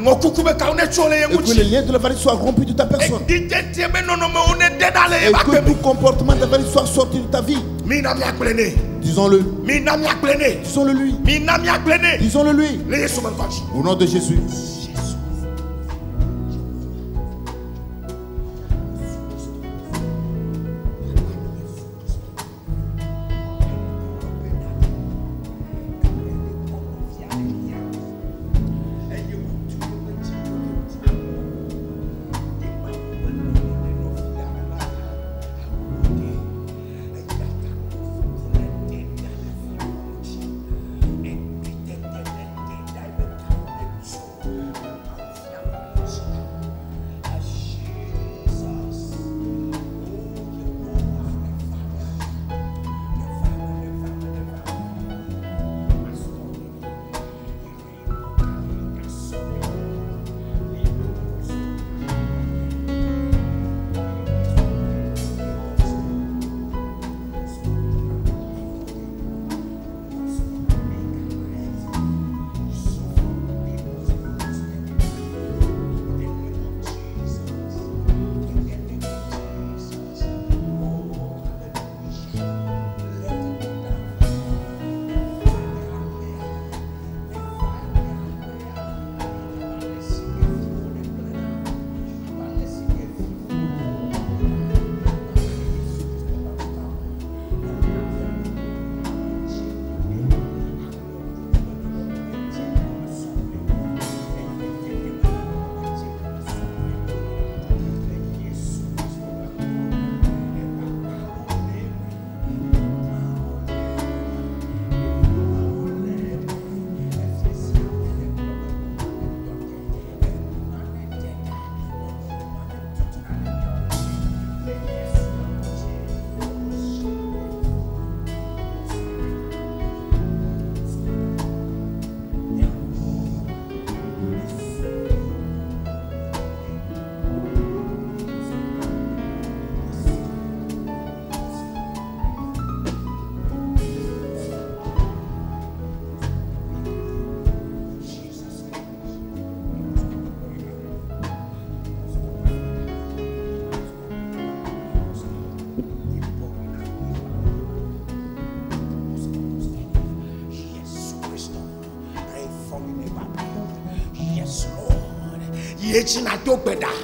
que les liens de l'avarice soient rompus de ta personne. Et que tout comportement d'avarice soit sorti de ta vie. Disons-le. Disons-le lui. Disons-le lui. Au nom de Jésus.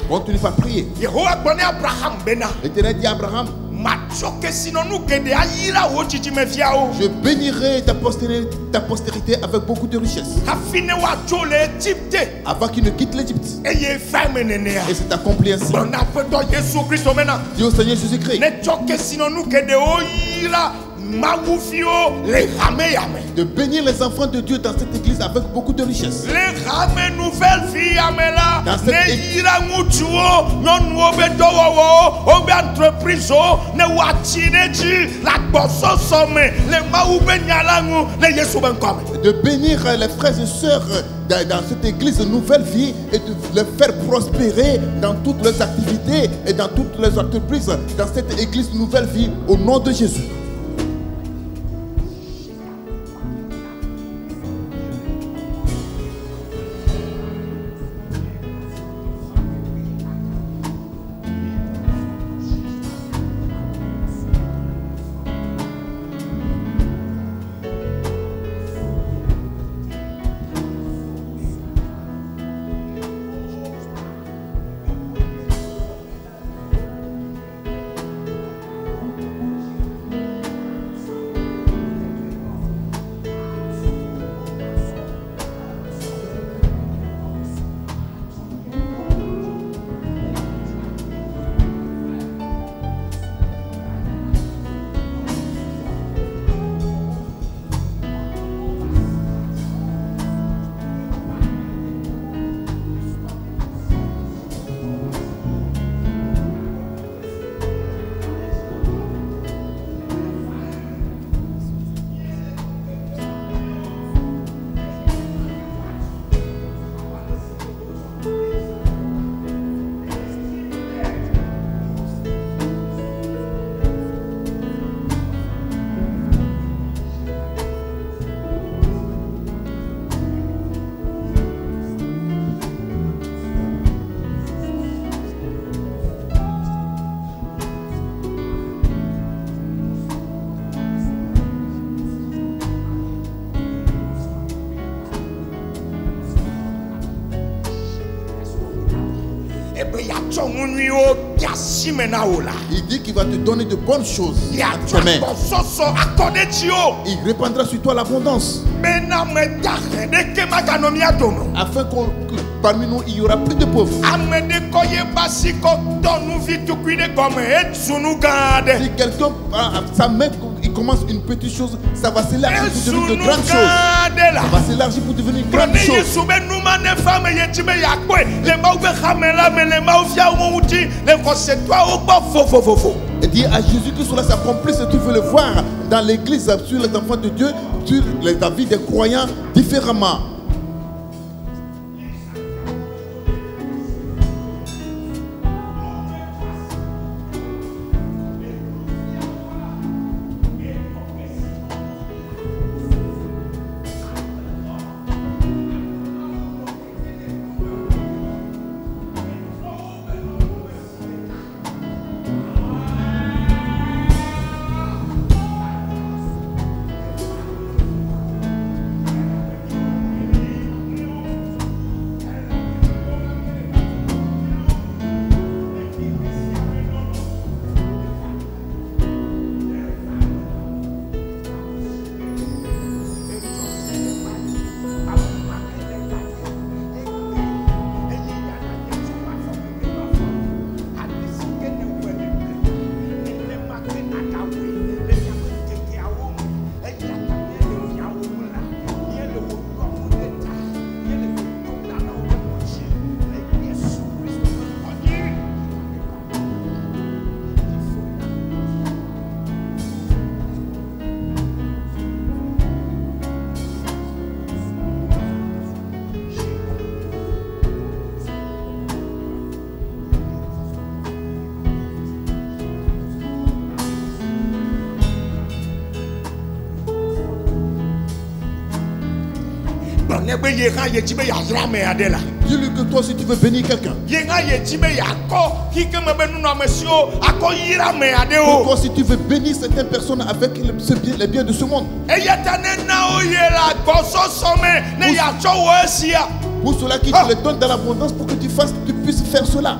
Continue pas prier. L'Éternel dit à Abraham, je bénirai ta postérité avec beaucoup de richesses. Avant qu'il ne quitte l'Égypte. Et c'est accompli ainsi. Dis au Seigneur Jésus-Christ de bénir les enfants de Dieu dans cette église avec beaucoup de richesses. Dans cette église, de bénir les frères et sœurs dans cette église nouvelle vie et de les faire prospérer dans toutes leurs activités et dans toutes les entreprises dans cette église nouvelle vie au nom de Jésus. Il dit qu'il va te donner de bonnes choses. Amen. Il répandra sur toi l'abondance. Afin que parmi nous, il n'y aura plus de pauvres. Si quelqu'un, sa main, il commence une petite chose, ça va s'élargir pour devenir de grandes choses. Ça va s'élargir pour devenir une grande chose. Et dit à Jésus que cela s'accomplisse si tu veux le voir dans l'église, sur les enfants de Dieu, sur la vie des croyants différemment. Dis-lui que toi, si tu veux bénir quelqu'un, pourquoi si tu veux bénir certaines personnes avec les biens de ce monde, pour cela qui te le donne dans l'abondance, pour que tu puisses faire cela.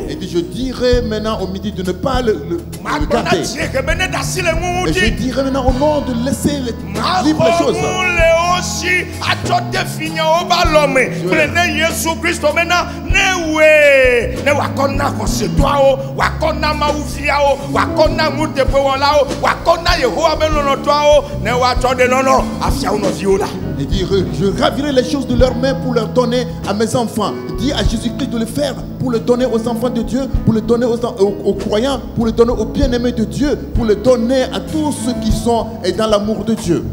Il dit, je dirai maintenant au midi de ne pas le garder. Et je dirai maintenant au monde de laisser libre les choses. Il dit, je ravirai les choses de leurs mains pour leur donner à mes enfants. Il dit à Jésus-Christ de le faire pour le donner aux enfants de Dieu, pour le donner aux croyants, pour le donner aux bien-aimés de Dieu, pour le donner à tous ceux qui sont dans l'amour de Dieu.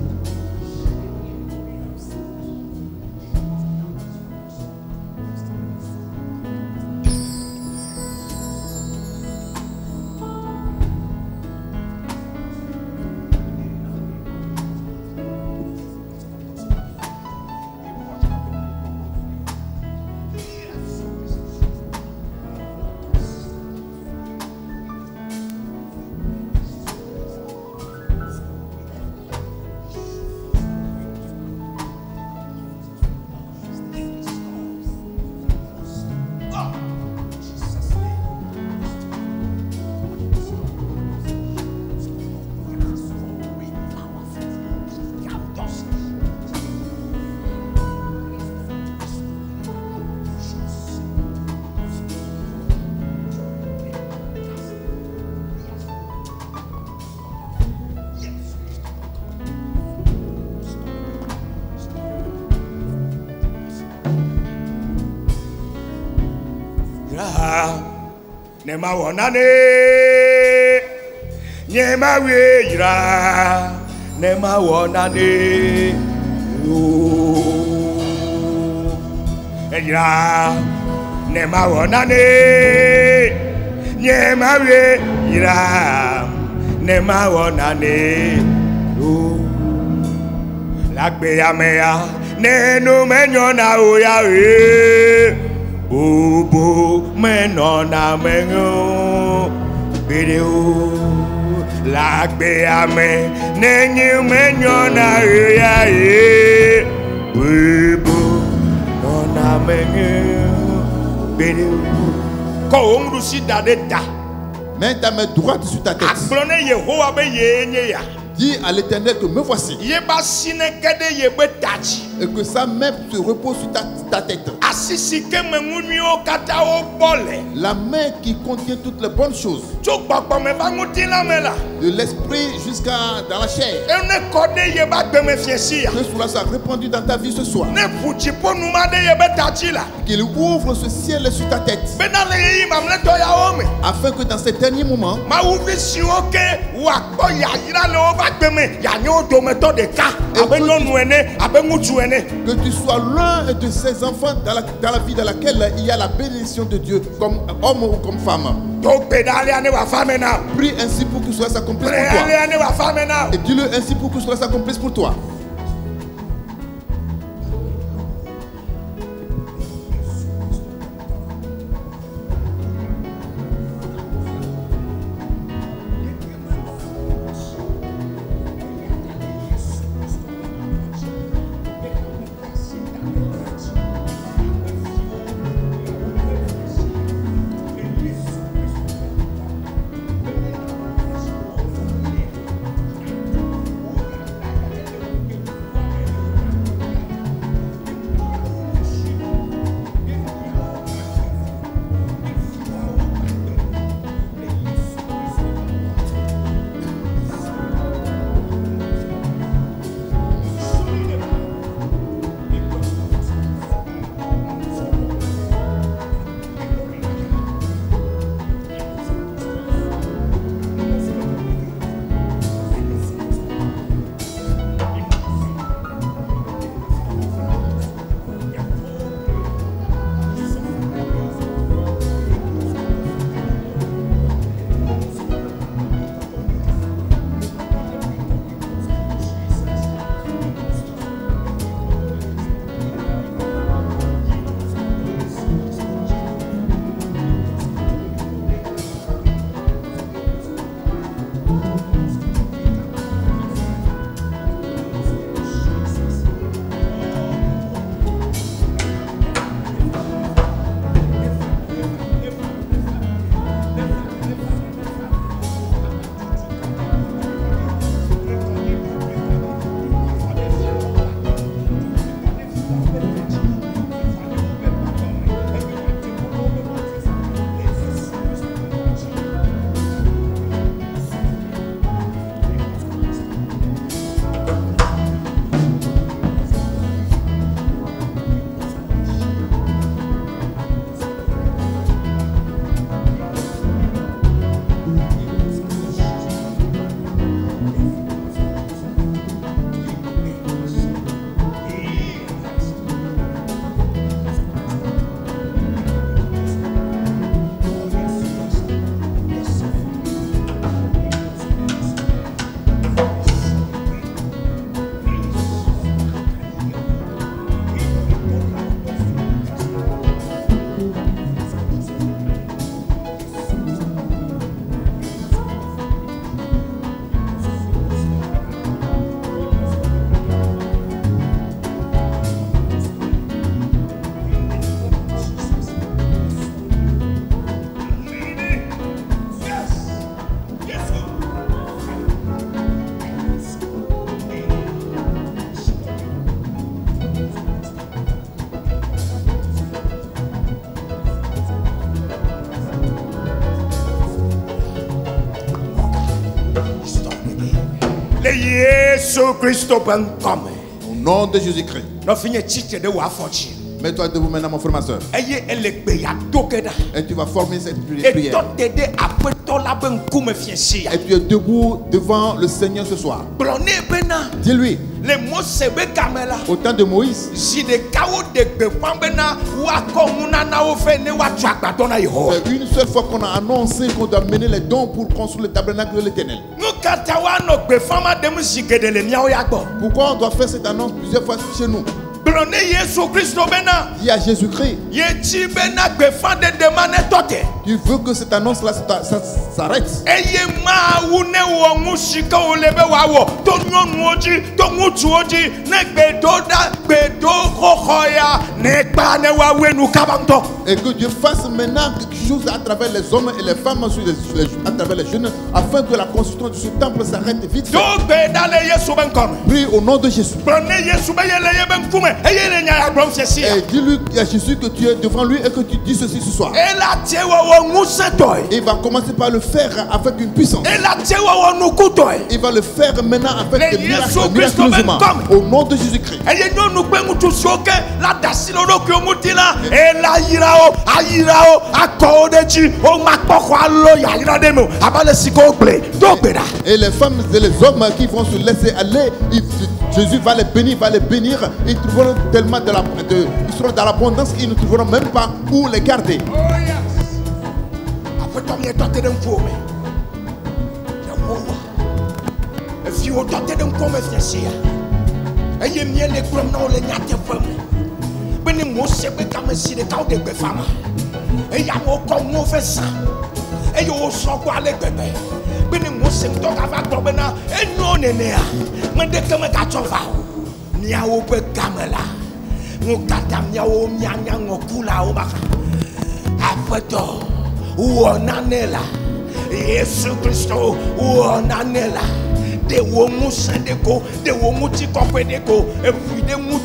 Nema wonane Nema weira Nema wonane Eira Nema wonane Nema weira Nema wonane Lagbe ya meya Nenu menyona oya Obo menona mengo Bideo Lagbe ame Nenyu menyona ya Obo nona mengo Bideo Ko omru si dadeta Mets ta main droite sur ta tête. Aklone Yehowa be yenye ya Dis à l'Éternel que me voici. Yeba sine kede yebe tachi Et que sa main se repose sur ta tête. Asisi ke mengunyo kata o bole La main qui contient toutes les bonnes choses. Chokpakpa me banguti la mela De l'esprit jusqu'à dans la chair. Ene kode yeba gbeme fiesi ya Que cela soit répandu dans ta vie ce soir. Ne fuchi po numade yebe tachi la Qu'il ouvre ce ciel sur ta tête. Bena le yi mamle to ya ome Afin que dans ces derniers moments, ma uvi si oke wakpo ya ira le ova gbeme ya nyo dometo de ka abe nyonu ene abe ngutu ene que tu sois l'un de ces enfants dans la vie dans laquelle il y a la bénédiction de Dieu, comme homme ou comme femme. Donc pédale ane wa femme na Prie ainsi pour que cela s'accomplisse pour pédale toi. ane wa femme na Et dis-le ainsi pour que cela s'accomplisse pour toi. Le Yesu Christo ben come. Au nom de Jésus-Christ. No finye chiche de wa fochi. Mets-toi debout maintenant, mon frère, ma soeur. Eye elegbe ya dokeda. Et tu vas former cette Et prière. ton tede apeto la ben kume fiensia. Et tu es debout devant le Seigneur ce soir. Blone bena. Dis-lui, Le Mosebe kamela. au temps de Moïse, Si de kawo de gbe bena wa ko munana o fe ne wa twagba dona Yehowa. c'est une seule fois qu'on a annoncé qu'on doit mener les dons pour construire le tabernacle de l'Éternel. Nou kata wa no gbe fama de musigede le miawo ya gbo. Pourquoi on doit faire cette annonce plusieurs fois chez nous? Blone Yesu Christo bena. Dis à Jésus-Christ, Ye chi bena gbe fan de demane tote. tu veux que cette annonce-là s'arrête. Eye ma wu ne wo musika o lebe wa wo to nyonu oji to mutu oji ne gbedo kokoya ne pa ne wa wenu kabanto. Et que Dieu fasse maintenant quelque chose à travers les hommes et les femmes, à travers les jeunes, afin que la construction de ce temple s'arrête vite. Do gbeda le Yesu ben come. Prie au nom de Jésus. Blone Yesu be ye le ye ben kume. Eye le nya ya gbon fiesi. Et dis-lui à Jésus que tu es devant lui et que tu dis ceci ce soir. E la tie wo musetoy. Il va commencer par le faire avec une puissance. E la tie wo nukutoy. Il va le faire maintenant avec des Mais miracles, Jésus Christ miraculeusement. comme. Au nom de Jésus-Christ. Eye nyonu gbe mutu soke la dasilo do ki omutila. E la yirao ayirao akko deji o ma poko alo ya yira de mo abale siko gbe do gbeda. Et les femmes et les hommes qui vont se laisser aller, Jésus va les bénir. Ils trouveront tellement ils seront dans l'abondance qu'ils ne trouveront même pas où les garder. Après toi, il y a tenté de me former. Et si vous tentez de me former, et il y a mis les grands noms, les niates femmes. Ben, moi, c'est que comme si les cas de femmes. Et il y a mon corps mauvais sang. Et il y a aussi quoi les bébés. Ben, moi, c'est que tu as fait tomber là. Et non, néné. Mais dès que je suis va, il y a un peu de caméra. Nous avons mis un coula au bac. Après toi, où on en est là, Jésus Christ, où on en est là, de où nous sommes de où nous sommes et puis de nous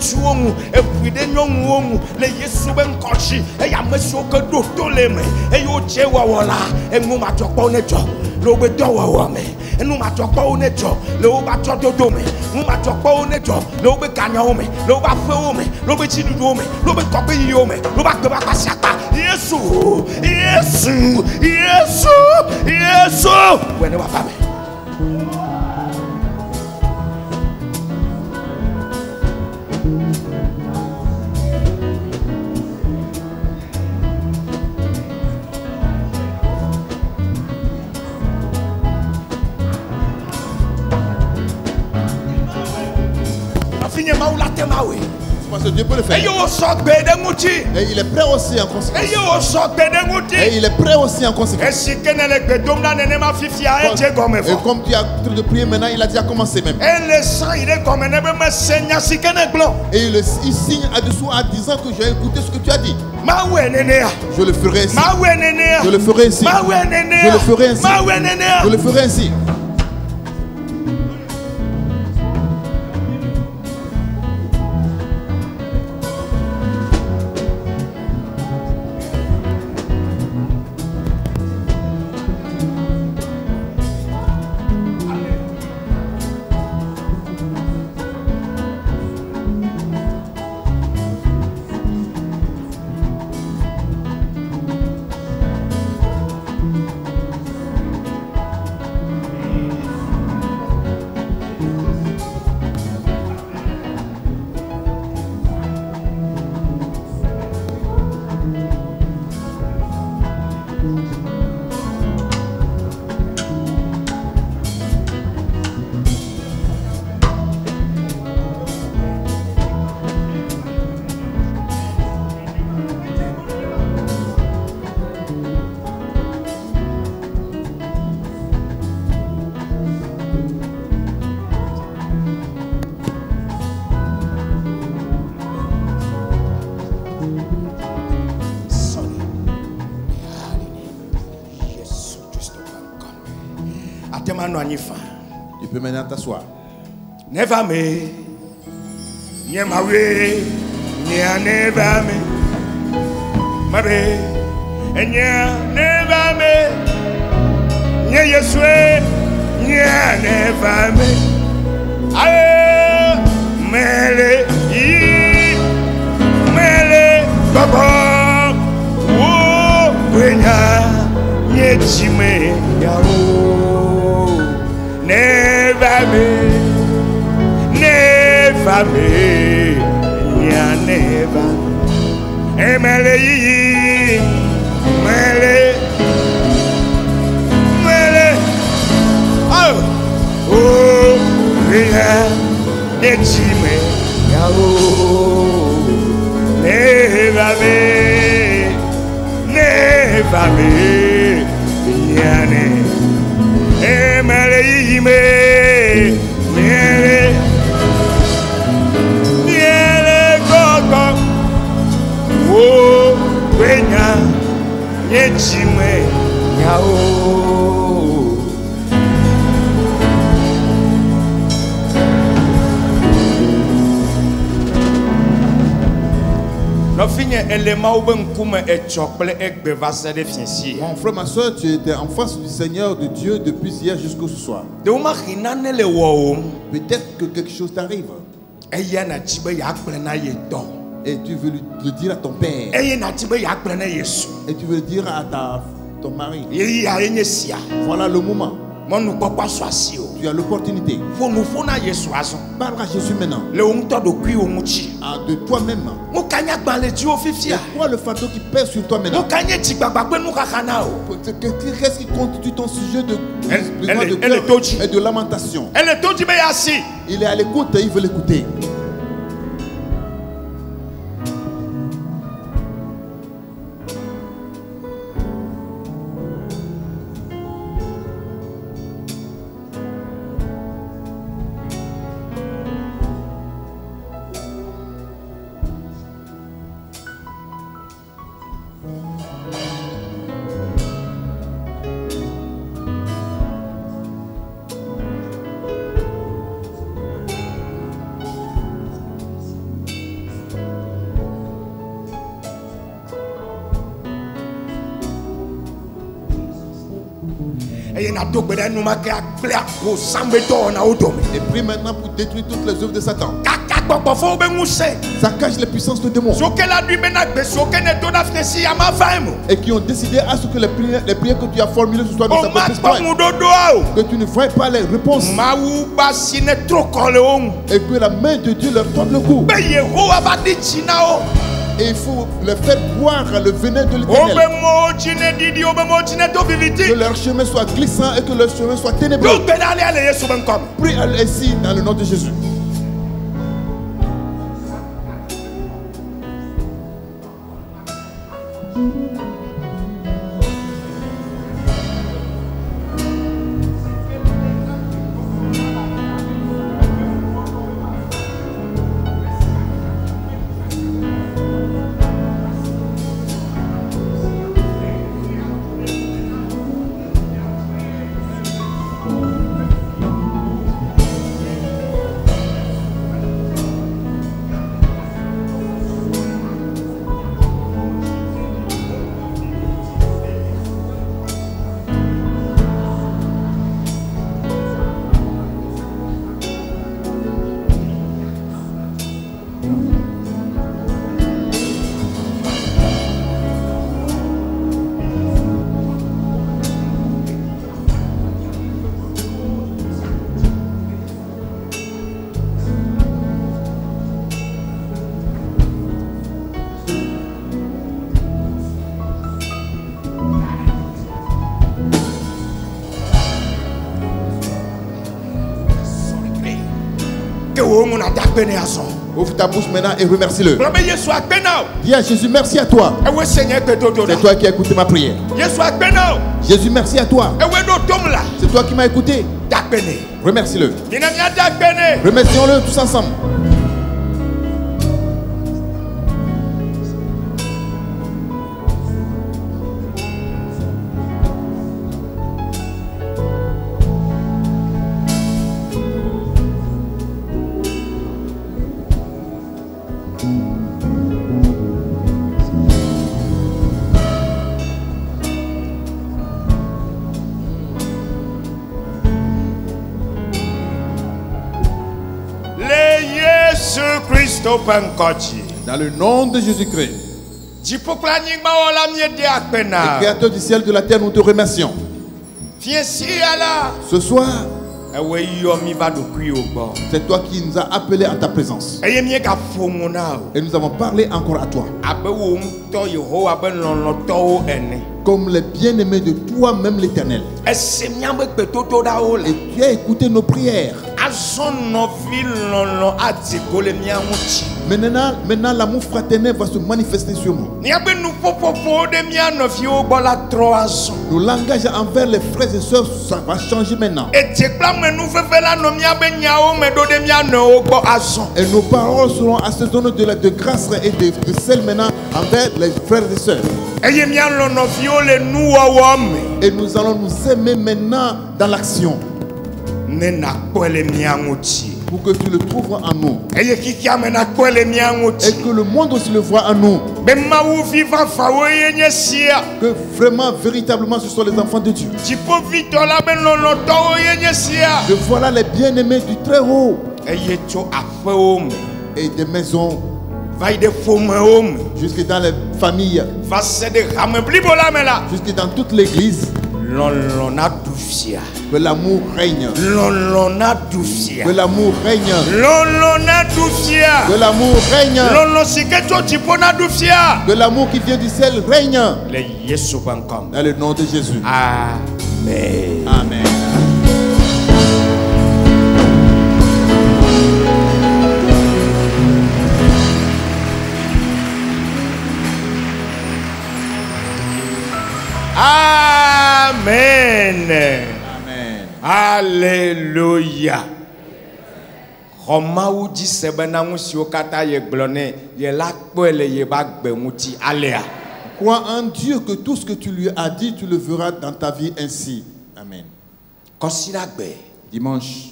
et puis de nous, les Jésus ben cochi, et y a monsieur que d'autres les mains, et yo tche wawala, et nous matons pas honnête, le béton wawame, et nous matons pas honnête, le bateau de dome, nous matons pas honnête, le bécanyome, le bafome, le petit du dome, le bécopéiome, le bac de bacasiata, Yesu, Yesu, Yesu, Yesu, où est ma femme? Parce que Dieu peut le faire. Et il est prêt aussi en conséquence. Et il est prêt aussi en conséquence. Et comme tu as en train de prier maintenant, il a déjà commencé même. Et il signe à-dessous en disant que j'ai écouté ce que tu as dit. Je le ferai ainsi. Je le ferai ainsi. Je le ferai ainsi. Je le ferai ainsi. Tu peux maintenant t'asseoir. Never me, near my way, near never me, my way, and never me, near your sway, near never me, Yechime Yao Never me Ya never Emele yi Mele Oh yeah Yechime Yao Never me Yani Emele yi me Oh, Wenya, Yechime, Yao. Mon frère, ma soeur, tu étais en face du Seigneur de Dieu depuis hier jusqu'au soir. Peut-être que quelque chose t'arrive. Et tu veux le dire à ton père. Et tu veux le dire à ton mari. Voilà le moment. Tu as l'opportunité. Parle à Jésus maintenant. De toi-même. C'est quoi le fardeau qui pèse sur toi maintenant? Qu'est-ce qui constitue ton sujet de cœur et de lamentation? Il est à l'écoute et il veut l'écouter. Et prie maintenant pour détruire toutes les œuvres de Satan. Ça cache les puissances de démons. Et qui ont décidé à ce que les prières que tu as formulées ce soir ne s'accomplissent pas. Que tu ne vois pas les réponses. Et que la main de Dieu leur tourne le cou. Et il faut leur faire boire le venin de l'Éternel. Que leur chemin soit glissant et que leur chemin soit ténébreux. Prie ainsi dans le nom de Jésus. Ouvre ta bouche maintenant et remercie-le. Dis à Jésus, merci à toi. C'est toi qui as écouté ma prière. Jésus, merci à toi. C'est toi qui m'as écouté. Remercie-le. Remercions-le tous ensemble. Dans le nom de Jésus-Christ. Le Créateur du ciel et de la terre, nous te remercions. Ce soir, c'est toi qui nous as appelés à ta présence. Et nous avons parlé encore à toi. Comme les bien-aimés de toi-même l'Éternel. Et tu as écouté nos prières. Maintenant l'amour fraternel va se manifester sur nous. Nos langages envers les frères et sœurs, ça va changer maintenant. Et nos paroles seront assaisonnées de grâce et de sel maintenant envers les frères et sœurs. Et nous allons nous aimer maintenant dans l'action. Pour que tu le trouves en nous. Et que le monde aussi le voit en nous. Que vraiment, véritablement, ce sont les enfants de Dieu. Que voilà les bien-aimés du Très-Haut. Et des maisons. Jusque dans les familles. Jusque dans toute l'église. Que l'amour règne. Que l'amour règne. Que l'amour règne. Que l'amour qui vient du ciel règne. Dans le nom de Jésus. Amen. Amen. Amen. Amen. Alléluia. Comment dit sebena musio kata ye glone ye lakpele ye bagbe muti alea. Crois en Dieu que tout ce que tu lui as dit, tu le verras dans ta vie ainsi. Amen. Dimanche.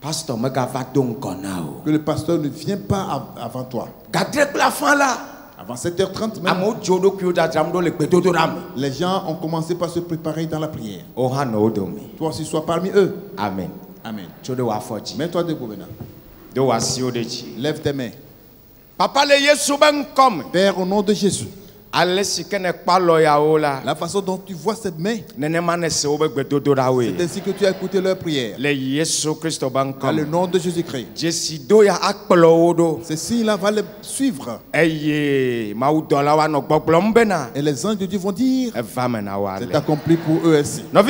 Pasteur megava donkonao. Que le pasteur ne vient pas avant toi. Gadrek la fin là. Avant 7h30 même, les gens ont commencé par se préparer dans la prière. Toi aussi, sois parmi eux. Amen. Amen. Mets-toi debout maintenant. Lève tes mains. Papa, Père, au nom de Jésus. La façon dont tu vois cette main, c'est ainsi que tu as écouté leur prière. Dans le nom de Jésus-Christ. Ces signes-là vont les suivre. Et les anges de Dieu vont dire, c'est accompli pour eux ainsi. Mon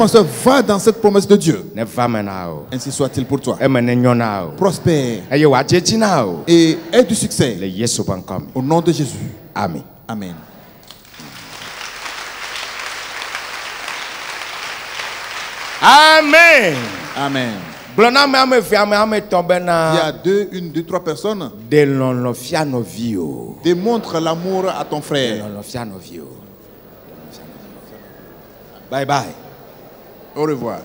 frère, va dans cette promesse de Dieu. Ainsi soit-il pour toi. Prospère. Et aie du succès. Au nom de Jésus. Amen. Amen. Amen. Amen. Il y a une, deux, trois personnes. Démontre l'amour à ton frère. Bye bye. Au revoir.